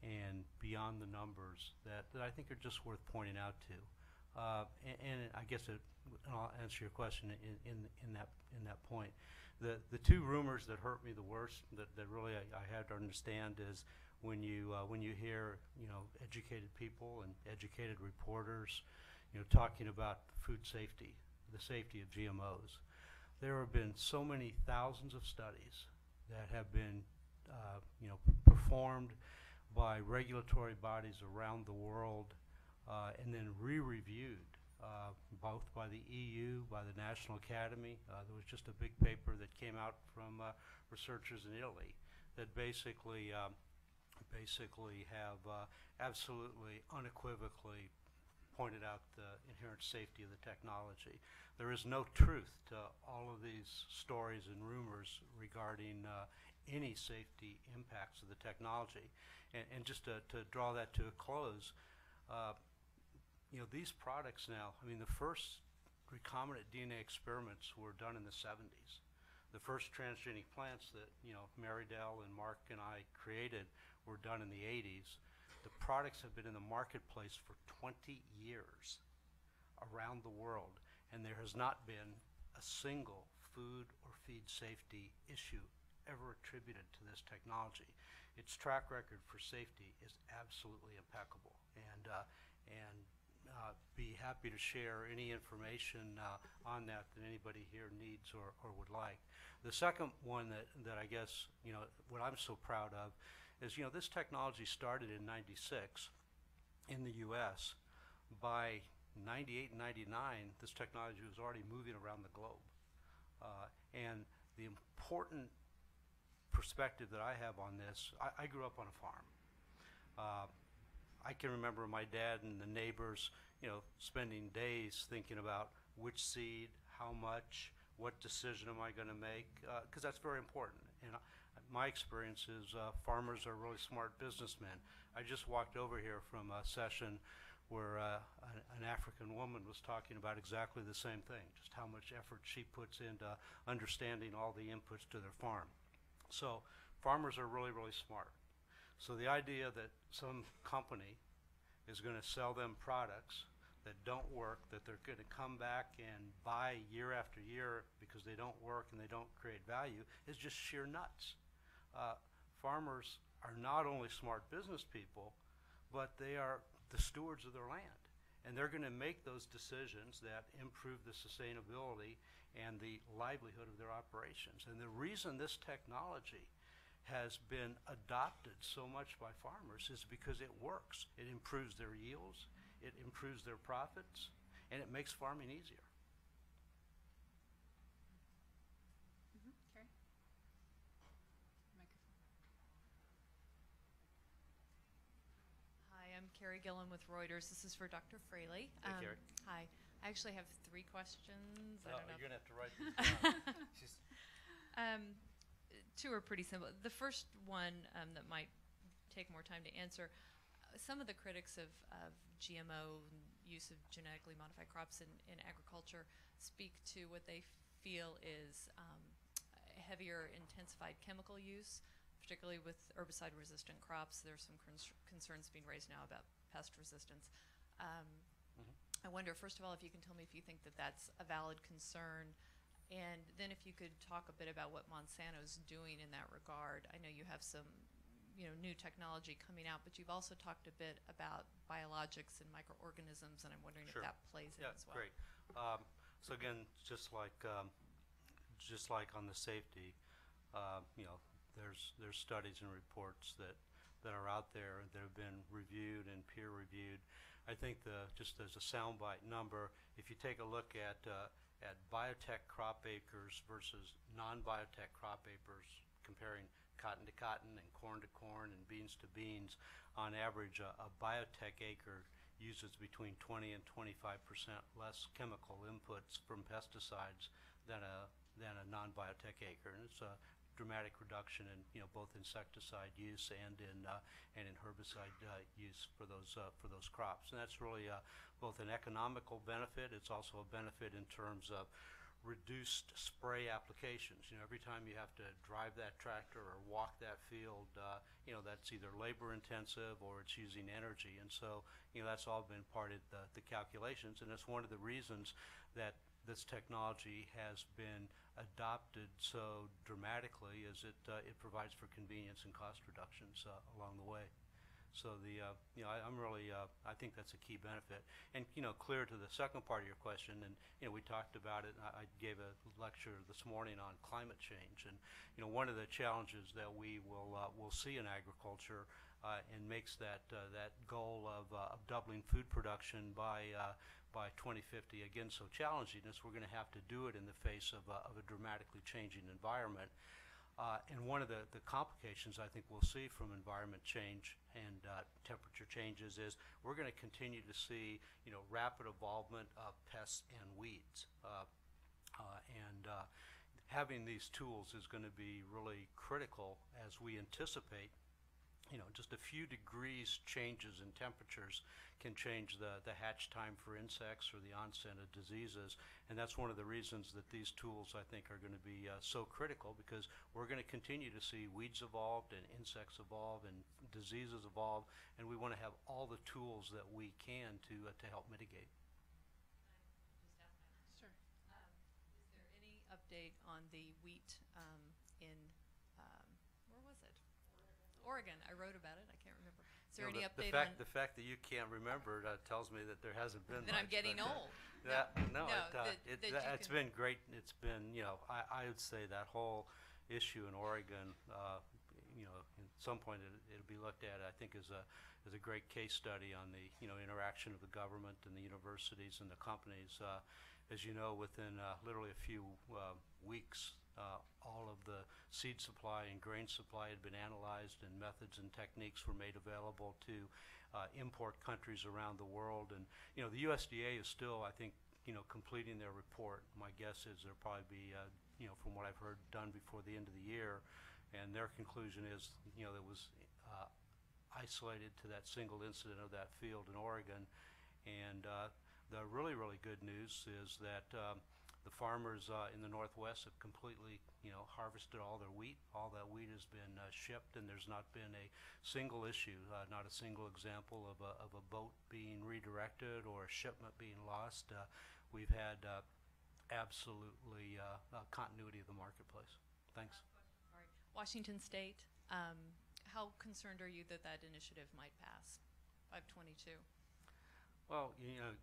S5: and beyond the numbers that I think are just worth pointing out to. And I guess I'll answer your question in that point. The two rumors that hurt me the worst, that really I had to understand, is when you hear educated people and educated reporters talking about food safety, the safety of GMOs. There have been so many thousands of studies that have been performed by regulatory bodies around the world, and then re-reviewed both by the EU, by the National Academy. There was just a big paper that came out from researchers in Italy that basically have absolutely unequivocally pointed out the inherent safety of the technology. There is no truth to all of these stories and rumors regarding any safety impacts of the technology. And just to draw that to a close, these products now, I mean, the first recombinant DNA experiments were done in the 70s. The first transgenic plants that, Marydell and Mark and I created were done in the 80s. The products have been in the marketplace for 20 years around the world, and there has not been a single food or feed safety issue ever attributed to this technology. Its track record for safety is absolutely impeccable, and be happy to share any information on that anybody here needs or would like. The second one that I guess, what I'm so proud of is, this technology started in '96 in the US. By '98 and '99, this technology was already moving around the globe. And the important perspective that I have on this, I grew up on a farm. I can remember my dad and the neighbors, spending days thinking about which seed, how much, what decision am I going to make, because that's very important. And my experience is farmers are really smart businessmen. I just walked over here from a session where an African woman was talking about exactly the same thing, just how much effort she puts into understanding all the inputs to their farm. So farmers are really, really smart. So the idea that some company is going to sell them products that don't work, that they're going to come back and buy year after year because they don't work and they don't create value is just sheer nuts. Farmers are not only smart business people, but they are the stewards of their land. And they're going to make those decisions that improve the sustainability and the livelihood of their operations. And the reason this technology has been adopted so much by farmers is because it works. It improves their yields, it improves their profits, and it makes farming easier.
S6: Carrie? Microphone.
S12: Hi, I'm Carrie Gillen with Reuters. This is for Dr. Fraley.
S5: Hey, Carrie.
S12: Hi. I actually have 3 questions. I don't know.
S5: You're going to have to write these down. She's
S12: 2 are pretty simple. The first one that might take more time to answer, some of the critics of GMO and use of genetically modified crops in agriculture speak to what they feel is heavier intensified chemical use, particularly with herbicide-resistant crops. There's some concerns being raised now about pest resistance. I wonder, first of all, if you can tell me if you think that that's a valid concern, and then if you could talk a bit about what Monsanto's doing in that regard. I know you have some new technology coming out, but you've also talked a bit about biologics and microorganisms, and I'm wondering
S5: Sure.
S12: if that plays in as well.
S5: Great. So again, just like on the safety, there's studies and reports that are out there that have been reviewed and peer reviewed. I think just as a soundbite number, if you take a look at biotech crop acres versus non-biotech crop acres, comparing cotton to cotton and corn to corn and beans to beans, on average a biotech acre uses between 20 and 25% less chemical inputs from pesticides than a non-biotech acre, and it's a dramatic reduction in both insecticide use and in herbicide use for those crops. And that's really both an economical benefit. It's also a benefit in terms of reduced spray applications. Every time you have to drive that tractor or walk that field, that's either labor intensive or it's using energy. And so that's all been part of the calculations, and it's one of the reasons that this technology has been adopted so dramatically, is it provides for convenience and cost reductions along the way. So I think that's a key benefit. And clear to the second part of your question, and we talked about it. I gave a lecture this morning on climate change, and one of the challenges that we will see in agriculture and makes that goal of doubling food production by 2050 again so challenging is we're going to have to do it in the face of a dramatically changing environment. And one of the complications I think we'll see from environment change and temperature changes is we're going to continue to see rapid evolvement of pests and weeds. Having these tools is going to be really critical as we anticipate just a few degrees changes in temperatures can change the hatch time for insects or the onset of diseases. And that's one of the reasons that these tools, I think, are going to be so critical, because we're going to continue to see weeds evolve and insects evolve and diseases evolve, and we want to have all the tools that we can to help mitigate.
S6: Sure.
S12: Is there any update on the wheat in, where was it? Oregon. I wrote about it. I can't remember. Is there any update on?
S5: The fact that you can't remember tells me that there hasn't been.
S12: That I'm getting old.
S5: It's been great. It's been, I would say that whole issue in Oregon, at some point it'll be looked at, I think, as a great case study on the interaction of the government and the universities and the companies. As you know, within literally a few weeks, all of the seed supply and grain supply had been analyzed, and methods and techniques were made available to import countries around the world. And the USDA is still, I think, completing their report. My guess is there'll probably be, from what I've heard, done before the end of the year. and their conclusion is, you know, that was isolated to that single incident of that field in Oregon. And the really, really good news is that the farmers in the Northwest have completely, you know, harvested all their wheat. All that wheat has been shipped, and there's not been a single issue, not a single example of a boat being redirected or a shipment being lost. We've had absolutely continuity of the marketplace. Thanks.
S12: Sorry. Washington State, how concerned are you that that initiative might pass? 522.
S5: Well, you know,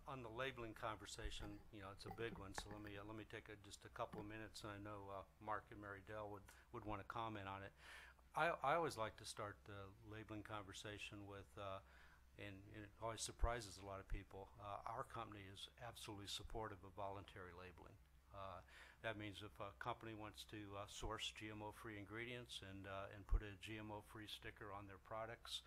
S5: on the labeling conversation, you know, it's a big one. So let me take just a couple of minutes. And I know Mark and Mary Dell would want to comment on it. I always like to start the labeling conversation with, and it always surprises a lot of people. Our company is absolutely supportive of voluntary labeling. That means if a company wants to source GMO-free ingredients and put a GMO-free sticker on their products,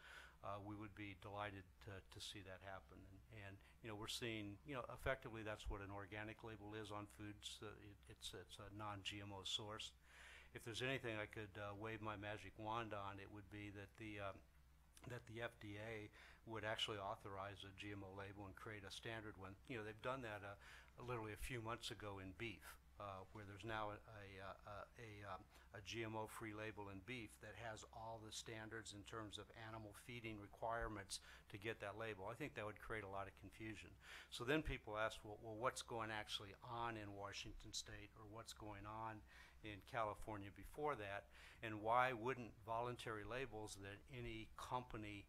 S5: we would be delighted to see that happen. And you know, we're seeing, you know, effectively that's what an organic label is on foods. It's a non-GMO source. If there's anything I could wave my magic wand on, it would be that the FDA would actually authorize a GMO label and create a standard one. You know, they've done that literally a few months ago in beef, where there's now a GMO-free label in beef that has all the standards in terms of animal feeding requirements to get that label. I think that would create a lot of confusion. So then people ask, well, what's going actually on in Washington State, or what's going on in California before that, and why wouldn't voluntary labels that any company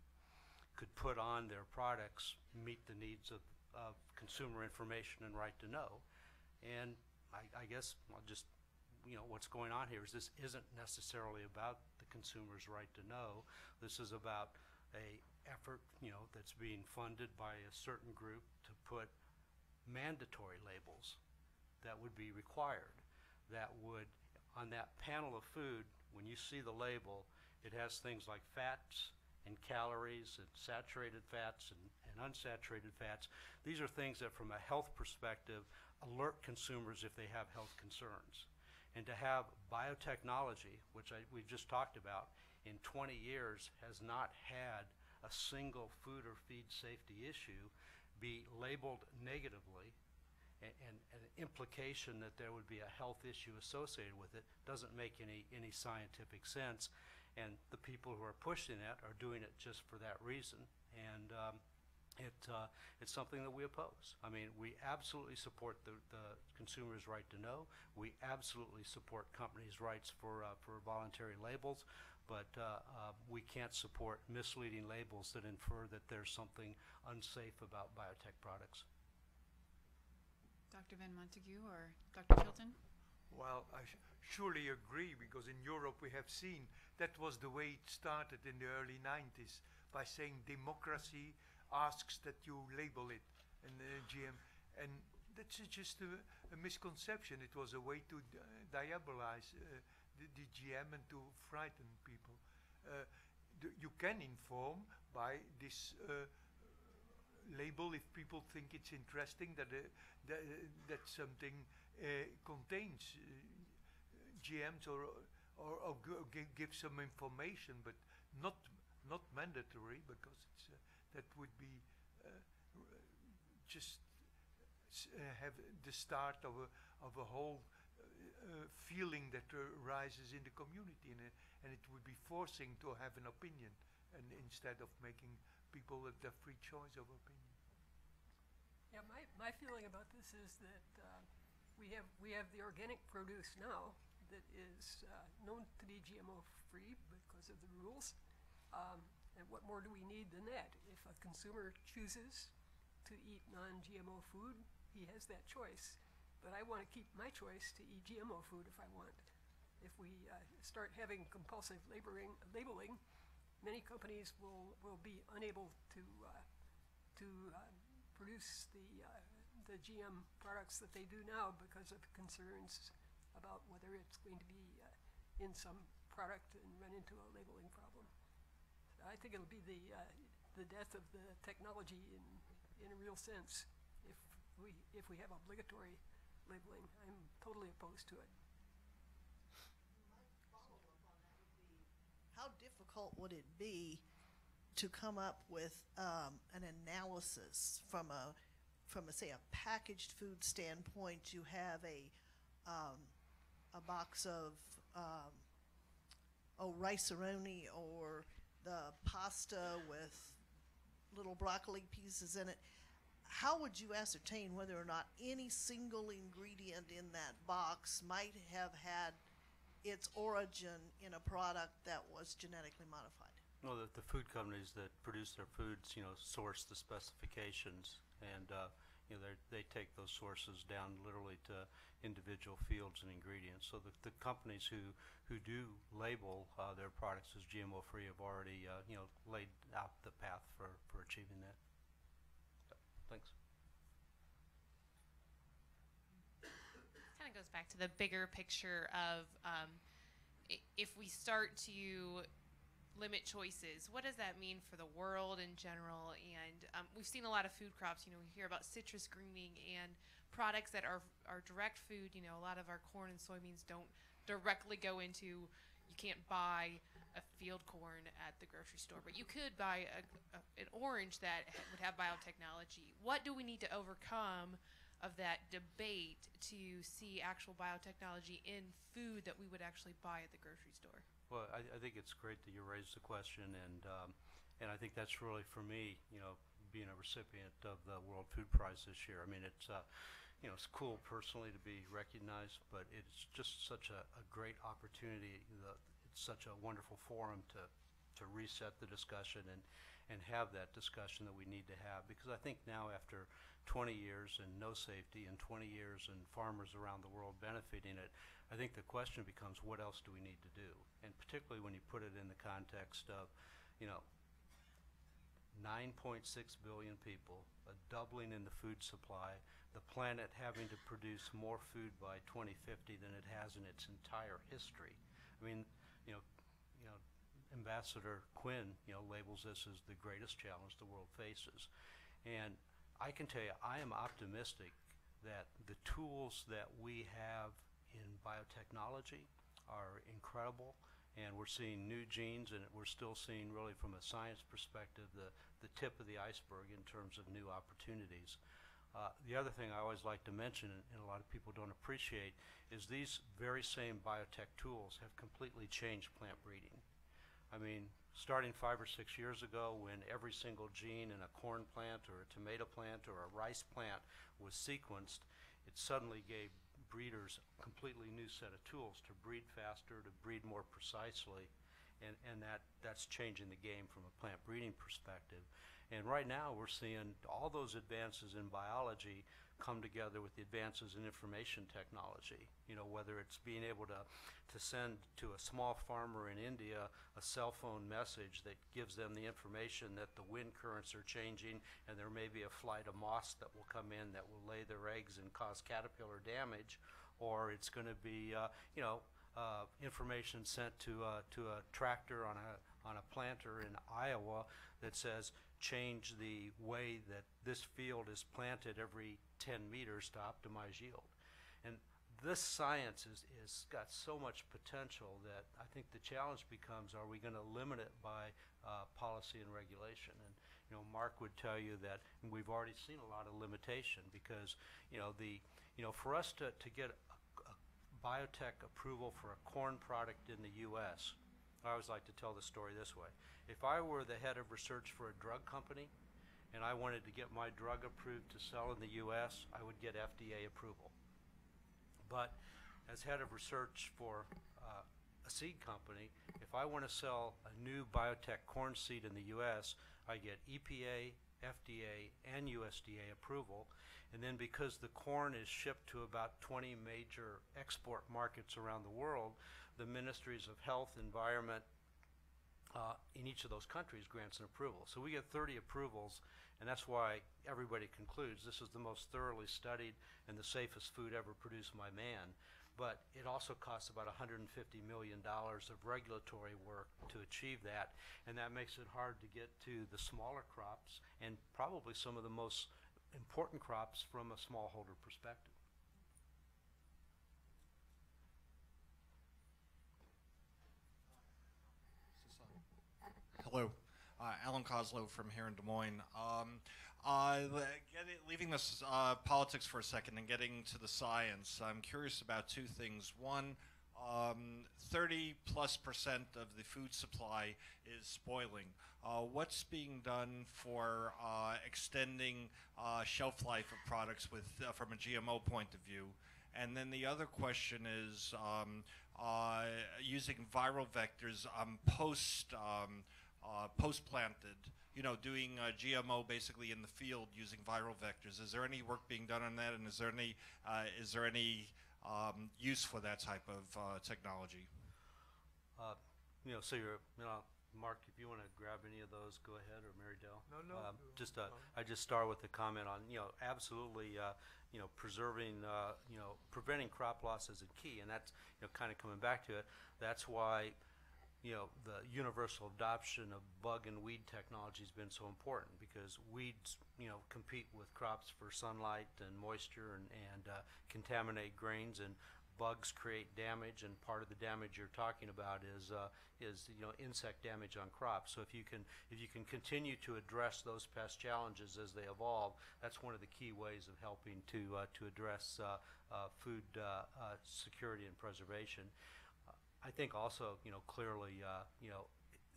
S5: could put on their products meet the needs of consumer information and right to know? And I guess I'll just, you know, what's going on here is this isn't necessarily about the consumer's right to know. This is about a effort, you know, that's being funded by a certain group to put mandatory labels that would be required, that would, on that panel of food, when you see the label, it has things like fats and calories and saturated fats and unsaturated fats. These are things that from a health perspective alert consumers if they have health concerns. And to have biotechnology, which we've just talked about, in 20 years has not had a single food or feed safety issue be labeled negatively, and an implication that there would be a health issue associated with it doesn't make any scientific sense. And the people who are pushing that are doing it just for that reason. And it's something that we oppose. I mean, we absolutely support the consumer's right to know. We absolutely support companies' rights for voluntary labels, but we can't support misleading labels that infer that there's something unsafe about biotech products.
S6: Dr. Van Montague or Dr. Chilton?
S8: Well, I surely agree, because in Europe we have seen that was the way it started in the early 90s, by saying democracy asks that you label it in GM, and that's just a misconception. It was a way to diabolize the GM and to frighten people. You can inform by this label if people think it's interesting that that something contains GMs or give some information, but not mandatory, because it's that would be just have the start of a whole feeling that arises in the community, and it would be forcing to have an opinion, and instead of making people the free choice of opinion.
S7: Yeah, my feeling about this is that we have the organic produce now that is known to be GMO free because of the rules. And what more do we need than that? If a consumer chooses to eat non-GMO food, he has that choice. But I want to keep my choice to eat GMO food if I want. If we start having compulsive labeling, many companies will be unable to produce the GM products that they do now because of concerns about whether it's going to be in some product and run into a labeling problem. I think it'll be the death of the technology in a real sense if we have obligatory labeling. I'm totally opposed to it.
S13: how difficult would it be to come up with an analysis from a say a packaged food standpoint? You have a box of rice-a-roni or the pasta with little broccoli pieces in it. How would you ascertain whether or not any single ingredient in that box might have had its origin in a product that was genetically modified?
S5: Well, the food companies that produce their foods, source the specifications, and they take those sources down literally to individual fields and ingredients. So the companies who do label their products as GMO-free have already laid out the path for achieving that. So, thanks.
S14: Kind of goes back to the bigger picture of if we start to limit choices, what does that mean for the world in general? And we've seen a lot of food crops. We hear about citrus greening and products that are direct food. A lot of our corn and soybeans don't directly go into. You can't buy a field corn at the grocery store, but you could buy an orange that would have biotechnology. What do we need to overcome of that debate to see actual biotechnology in food that we would actually buy at the grocery store?
S5: Well, I think it's great that you raised the question, and I think that's really, for me, being a recipient of the World Food Prize this year. I mean, it's it's cool personally to be recognized, but it's just such a great opportunity. It's such a wonderful forum to reset the discussion and have that discussion that we need to have, because I think now, after 20 years and no safety and 20 years and farmers around the world benefiting it, I think the question becomes, what else do we need to do? And particularly when you put it in the context of 9.6 billion people, a doubling in the food supply, the planet having to produce more food by 2050 than it has in its entire history. I mean, Ambassador Quinn, labels this as the greatest challenge the world faces. And I can tell you, I am optimistic that the tools that we have in biotechnology are incredible, and we're seeing new genes, and we're still seeing, really from a science perspective, the tip of the iceberg in terms of new opportunities. The other thing I always like to mention, and a lot of people don't appreciate, is these very same biotech tools have completely changed plant breeding. I mean, starting 5 or 6 years ago, when every single gene in a corn plant or a tomato plant or a rice plant was sequenced, it suddenly gave breeders a completely new set of tools to breed faster, to breed more precisely, and that's changing the game from a plant breeding perspective. And right now we're seeing all those advances in biology come together with the advances in information technology. Whether it's being able to send to a small farmer in India a cell phone message that gives them the information that the wind currents are changing and there may be a flight of moths that will come in that will lay their eggs and cause caterpillar damage, or it's going to be information sent to a tractor on a planter in Iowa that says, change the way that this field is planted every 10 meters to optimize yield. And this science is got so much potential that I think the challenge becomes, are we going to limit it by policy and regulation? And Mark would tell you that we've already seen a lot of limitation, because for us to get a biotech approval for a corn product in the U.S., I always like to tell the story this way. If I were the head of research for a drug company and I wanted to get my drug approved to sell in the U.S., I would get FDA approval. But as head of research for a seed company, if I want to sell a new biotech corn seed in the U.S., I get EPA, FDA, and USDA approval. And then because the corn is shipped to about 20 major export markets around the world, the ministries of health, environment, in each of those countries grants an approval. So we get 30 approvals, and that's why everybody concludes this is the most thoroughly studied and the safest food ever produced by man. But it also costs about $150 million of regulatory work to achieve that, and that makes it hard to get to the smaller crops and probably some of the most important crops from a smallholder perspective.
S15: Hello, Alan Coslow from here in Des Moines. Leaving this politics for a second and getting to the science, I'm curious about two things. One, 30+% of the food supply is spoiling. What's being done for extending shelf life of products with, from a GMO point of view? And then the other question is using viral vectors post-planted, doing GMO basically in the field using viral vectors. Is there any work being done on that, and is there any use for that type of technology?
S5: So Mark, if you want to grab any of those, go ahead, or Mary Dell.
S8: No.
S5: I just start with a comment on, absolutely, preserving, preventing crop loss is a key, and that's, kind of coming back to it. That's why, the universal adoption of bug and weed technology has been so important, because weeds, compete with crops for sunlight and moisture and contaminate grains, and bugs create damage, and part of the damage you're talking about is insect damage on crops. So if you can continue to address those pest challenges as they evolve, that's one of the key ways of helping to address food security and preservation. I think also, clearly,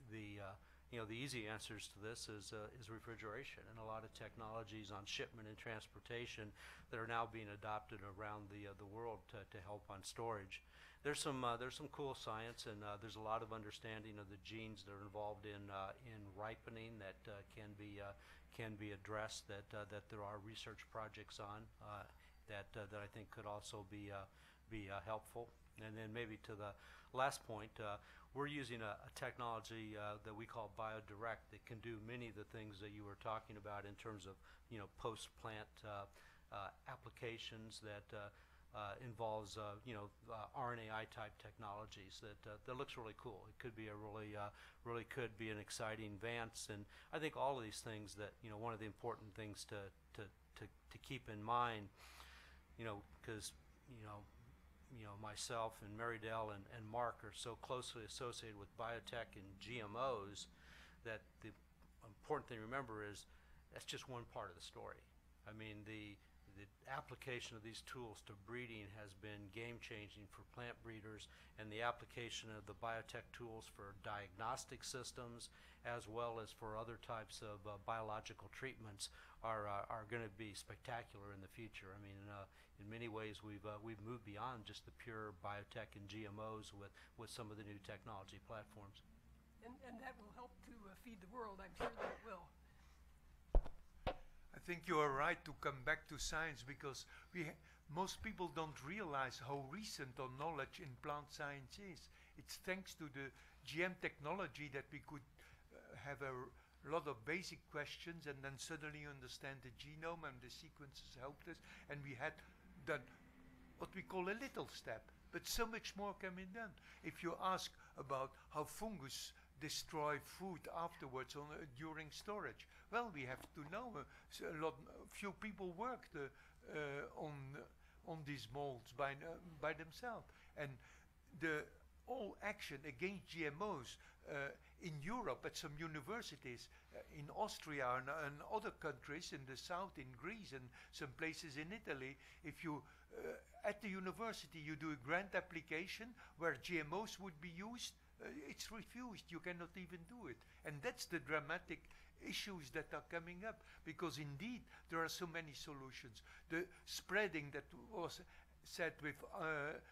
S5: the easy answers to this is refrigeration, and a lot of technologies on shipment and transportation that are now being adopted around the world to help on storage. There's some cool science, and there's a lot of understanding of the genes that are involved in ripening that can be addressed. That there are research projects on that I think could also be helpful. And then maybe to the last point, we're using a technology that we call BioDirect that can do many of the things that you were talking about in terms of post-plant applications that involves RNAi type technologies that looks really cool. It could be a really could be an exciting advance, and I think all of these things that one of the important things to keep in mind, because myself and Mary Dell and Mark are so closely associated with biotech and GMOs that the important thing to remember is that's just one part of the story. I mean, the application of these tools to breeding has been game-changing for plant breeders, and the application of the biotech tools for diagnostic systems as well as for other types of biological treatments are going to be spectacular in the future. I mean, in many ways, we've moved beyond just the pure biotech and GMOs with some of the new technology platforms.
S7: And that will help to feed the world. I'm sure that it will.
S8: I think you are right to come back to science, because most people don't realize how recent our knowledge in plant science is. It's thanks to the GM technology that we could have a lot of basic questions and then suddenly understand the genome, and the sequences helped us, and we had done what we call a little step, but so much more can be done. If you ask about how fungus destroy food afterwards during storage, well, we have to know. Few people worked on these molds by themselves, and the all action against GMOs in Europe at some universities, in Austria and other countries in the south, in Greece and some places in Italy, if you at the university you do a grant application where GMOs would be used, it's refused. You cannot even do it. And that's the dramatic issues that are coming up, because indeed there are so many solutions. The spreading that was said with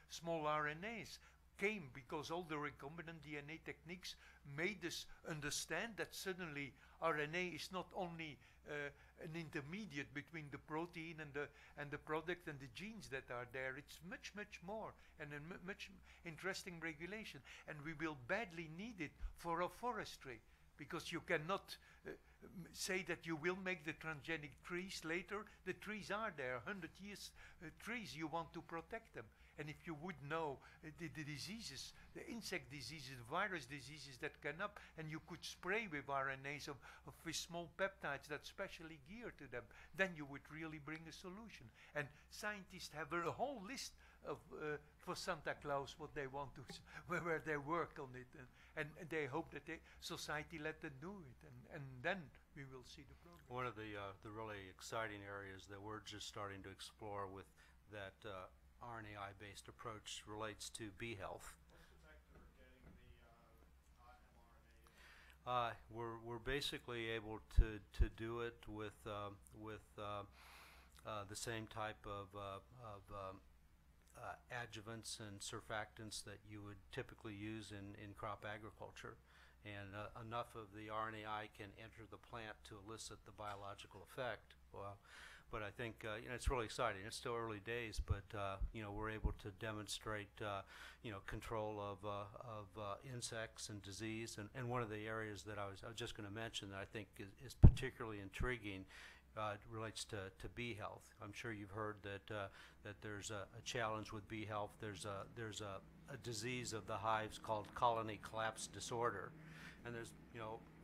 S8: small RNAs came because all the recombinant DNA techniques made us understand that suddenly RNA is not only an intermediate between the protein and the product and the genes that are there. It's much more, and a much interesting regulation. And we will badly need it for our forestry, because you cannot say that you will make the transgenic trees later. The trees are there, 100 years trees. You want to protect them. And if you would know the diseases, the insect diseases, virus diseases that come up, and you could spray with RNAs with small peptides that's specially geared to them, then you would really bring a solution. And scientists have a whole list for Santa Claus what they want to, where they work on it, and they hope that society let them do it, and then we will see the progress.
S5: One of the really exciting areas that we're just starting to explore with that RNAi-based approach relates to bee health.
S3: What's the vector of getting the mRNA in?
S5: We're basically able to do it with the same type of adjuvants and surfactants that you would typically use in crop agriculture. And enough of the RNAi can enter the plant to elicit the biological effect. Well, but I think it's really exciting. It's still early days, but we're able to demonstrate control of insects and disease. And one of the areas that I was just going to mention that I think is particularly intriguing relates to bee health. I'm sure you've heard that there's a challenge with bee health. There's a disease of the hives called colony collapse disorder, and there's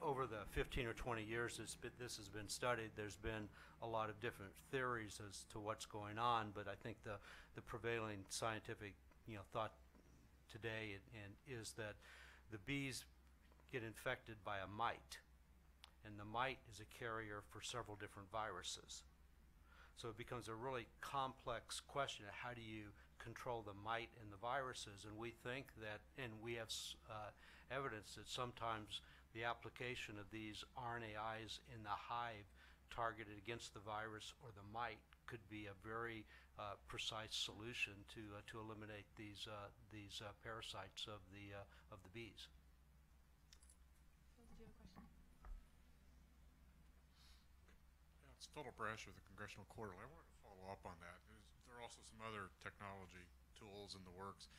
S5: over the 15 or 20 years this has been studied. There's been a lot of different theories as to what's going on, but I think the prevailing scientific thought today is that the bees get infected by a mite. And the mite is a carrier for several different viruses. So it becomes a really complex question of how do you control the mite and the viruses. And we think that, and we have evidence that sometimes the application of these RNAis in the hive targeted against the virus or the mite could be a very precise solution to eliminate these parasites of the bees.
S3: It's Philip Brash with the Congressional Quarterly. I wanted to follow up on that. There are also some other technology tools in the works.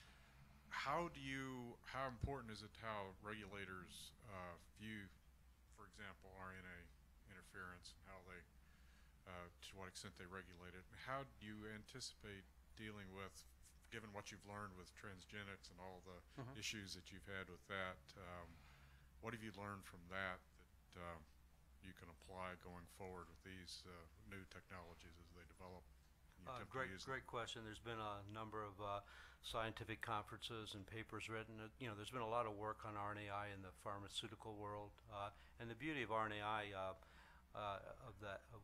S3: How important is it how regulators view, for example, RNA interference, and how they, to what extent they regulate it? How do you anticipate dealing with, given what you've learned with transgenics and all the issues that you've had with that, what have you learned from that you can apply going forward with these new technologies as they develop?
S5: Great question. There's been a number of scientific conferences and papers written. There's been a lot of work on RNAi in the pharmaceutical world, and the beauty of RNAi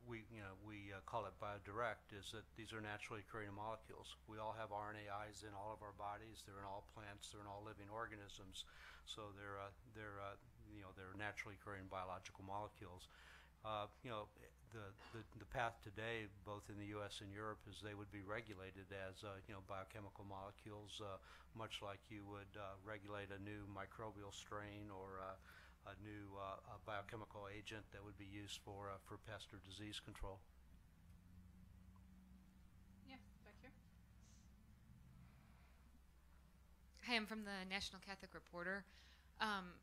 S5: we call it biodirect, is that these are naturally occurring molecules. We all have RNAis in all of our bodies. They're in all plants. They're in all living organisms. So they're naturally occurring biological molecules. The path today, both in the U.S. and Europe, is they would be regulated as biochemical molecules, much like you would regulate a new microbial strain or a new biochemical agent that would be used for pest or disease control.
S6: Yeah, back here.
S14: Hi, I'm from the National Catholic Reporter.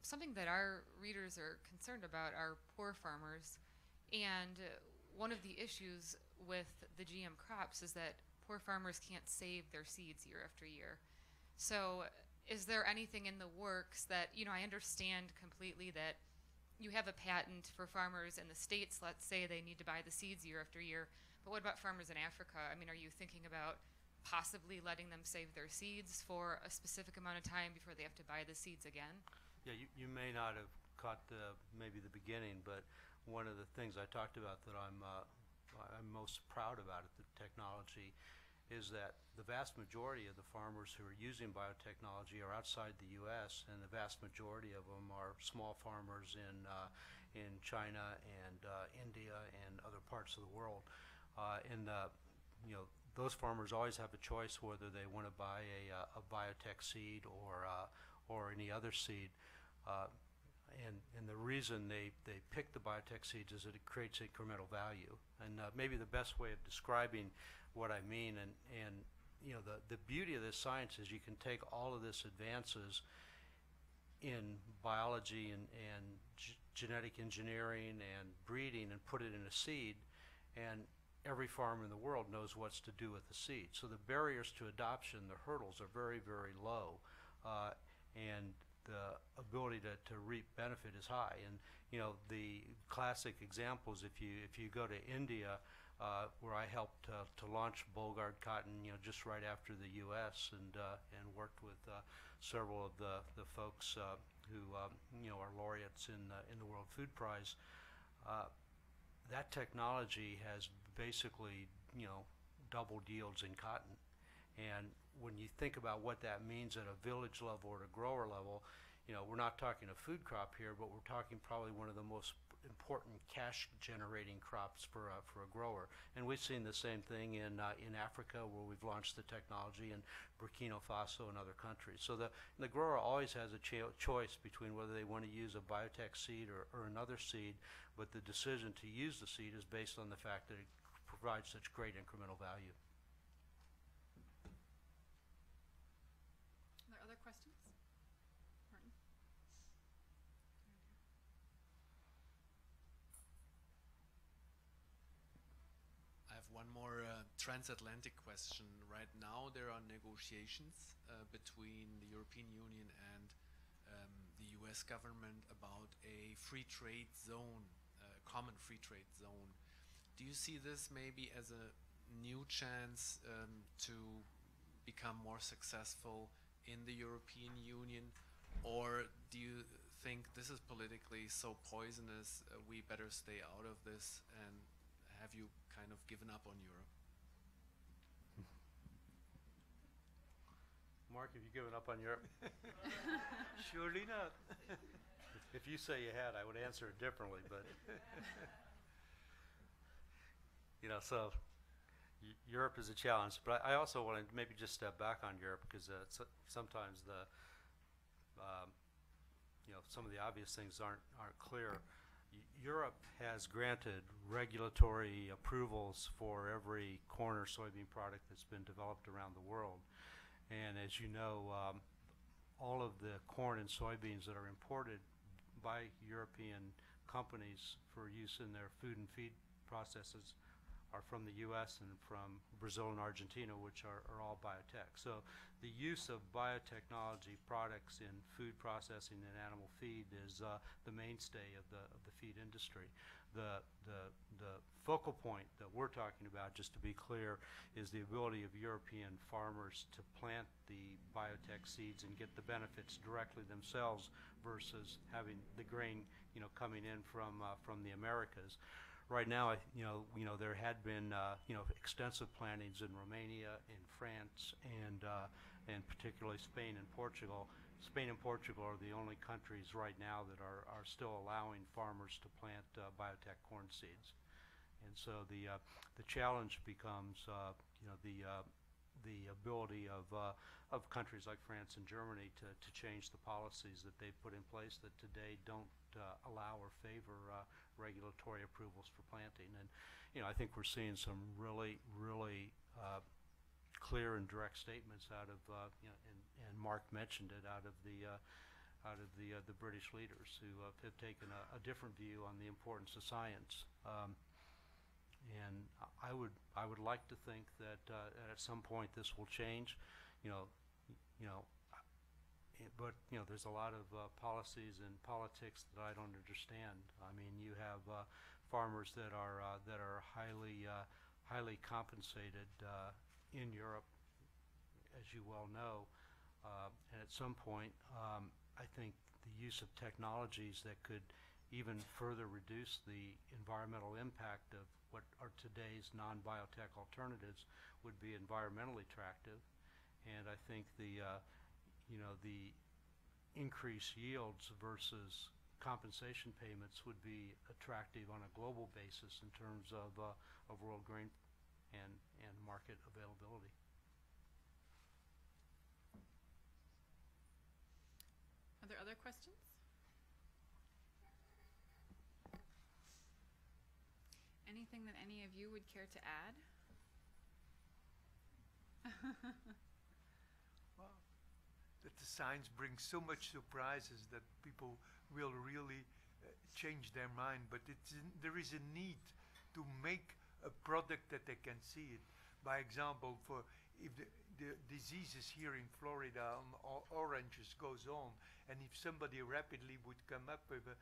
S14: Something that our readers are concerned about are poor farmers. And one of the issues with the GM crops is that poor farmers can't save their seeds year after year. So is there anything in the works that, I understand completely that you have a patent for farmers in the States, let's say they need to buy the seeds year after year, but what about farmers in Africa? I mean, are you thinking about possibly letting them save their seeds for a specific amount of time before they have to buy the seeds again?
S5: Yeah, you may not have caught maybe the beginning, but one of the things I talked about that I'm most proud about at the technology is that the vast majority of the farmers who are using biotechnology are outside the U.S., and the vast majority of them are small farmers in China and India and other parts of the world. Those farmers always have a choice whether they want to buy a biotech seed or any other seed. And the reason they pick the biotech seeds is that it creates incremental value. And maybe the best way of describing what I mean, and the beauty of this science is you can take all of this advances in biology and genetic engineering and breeding and put it in a seed, and every farmer in the world knows what's to do with the seed. So the barriers to adoption, the hurdles, are very, very low. And the ability to reap benefit is high. And the classic examples, if you go to India, where I helped to launch Borlaug cotton, just right after the U.S. and worked with several of the folks who are laureates in the World Food Prize. That technology has basically doubled yields in cotton, and when you think about what that means at a village level or at a grower level, we're not talking a food crop here, but we're talking probably one of the most important cash-generating crops for a grower. And we've seen the same thing in Africa, where we've launched the technology, in Burkina Faso and other countries. So the grower always has a choice between whether they want to use a biotech seed or another seed, but the decision to use the seed is based on the fact that it provides such great incremental value.
S6: Are there other questions? Martin?
S11: I have one more transatlantic question. Right now, there are negotiations between the European Union and the US government about a free trade zone, common free trade zone. Do you see this maybe as a new chance to become more successful in the European Union, or do you think this is politically so poisonous, we better stay out of this, and have you kind of given up on Europe?
S5: Mark, have you given up on Europe?
S8: Surely not.
S5: If you say you had, I would answer it differently, but so Europe is a challenge. But I also want to maybe just step back on Europe, because sometimes some of the obvious things aren't clear. Europe has granted regulatory approvals for every corn or soybean product that's been developed around the world. And as you know, all of the corn and soybeans that are imported by European companies for use in their food and feed processes are from the U.S. and from Brazil and Argentina, which are all biotech. So the use of biotechnology products in food processing and animal feed is the mainstay of the feed industry. The focal point that we're talking about, just to be clear, is the ability of European farmers to plant the biotech seeds and get the benefits directly themselves versus having the grain, coming in from the Americas. Right now, there had been extensive plantings in Romania, in France, and particularly Spain and Portugal. Spain and Portugal are the only countries right now that are still allowing farmers to plant biotech corn seeds. And so the challenge becomes the ability of countries like France and Germany to change the policies that they've put in place that today don't allow or favor regulatory approvals for planting. And I think we're seeing some really clear and direct statements out of and Mark mentioned it, out of the British leaders who have taken a different view on the importance of science. And I would like to think that at some point this will change, but there's a lot of policies and politics that I don't understand. I mean, you have farmers that are highly compensated in Europe, as you well know, and at some point, I think the use of technologies that could even further reduce the environmental impact of what are today's non-biotech alternatives would be environmentally attractive. And I think the increased yields versus compensation payments would be attractive on a global basis in terms of world grain and market availability.
S6: Are there other questions? Anything that any of you would care to add?
S8: Well, that the science brings so much surprises that people will really change their mind, but there is a need to make a product that they can see it. By example, for if the diseases here in Florida on oranges goes on, and if somebody rapidly would come up with a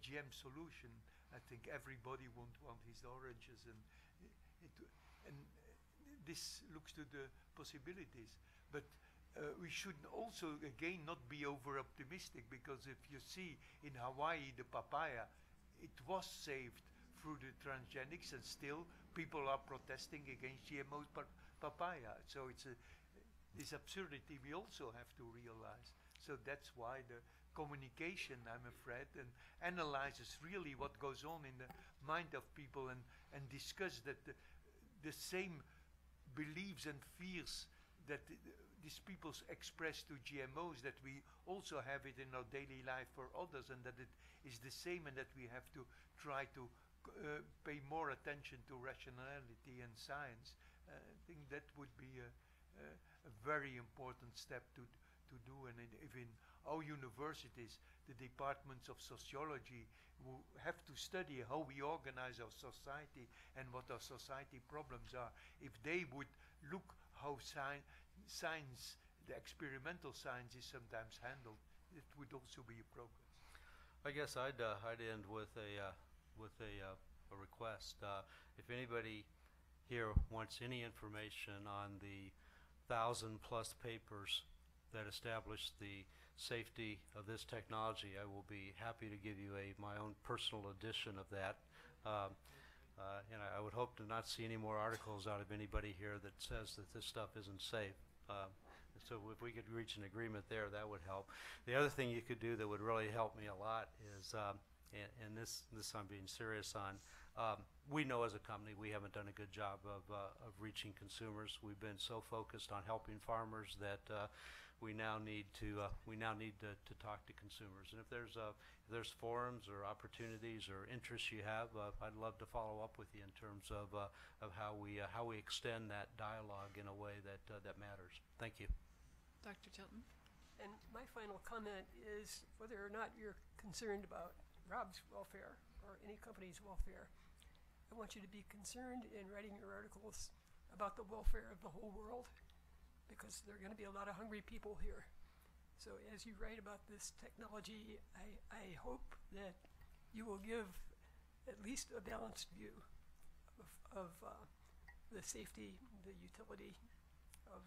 S8: GM solution, I think everybody would want his oranges. And And this looks to the possibilities. But we should also, again, not be over-optimistic, because if you see in Hawaii the papaya, it was saved through the transgenics, and still people are protesting against GMOs papaya. So it's this absurdity we also have to realize. So that's why the communication, I'm afraid, and analyzes really what goes on in the mind of people, and discuss that the same beliefs and fears that these people express to GMOs, that we also have it in our daily life for others, and that it is the same, and that we have to try to pay more attention to rationality and science. I think that would be a very important step to do. And if in our universities, the departments of sociology will have to study how we organize our society and what our society problems are, if they would look how science, the experimental science, is sometimes handled, it would also be a progress.
S5: I guess I'd end with a request. If anybody here wants any information on the 1,000+ papers that establish the safety of this technology, I will be happy to give you my own personal edition of that. And I would hope to not see any more articles out of anybody here that says that this stuff isn't safe. So if we could reach an agreement there, that would help. The other thing you could do that would really help me a lot is, and this I'm being serious on, we know as a company we haven't done a good job of reaching consumers. We've been so focused on helping farmers that we now need to talk to consumers. And if there's forums or opportunities or interests you have, I'd love to follow up with you in terms of how we extend that dialogue in a way that matters. Thank you.
S6: Dr. Tilton?
S7: And my final comment is, whether or not you're concerned about Rob's welfare or any company's welfare, I want you to be concerned in writing your articles about the welfare of the whole world, because there are going to be a lot of hungry people here. So as you write about this technology, I hope that you will give at least a balanced view of the safety, the utility of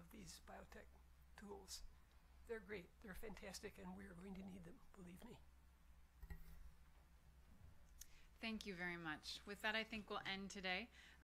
S7: these biotech tools. They're great, they're fantastic, and we're going to need them, believe me.
S6: Thank you very much. With that, I think we'll end today.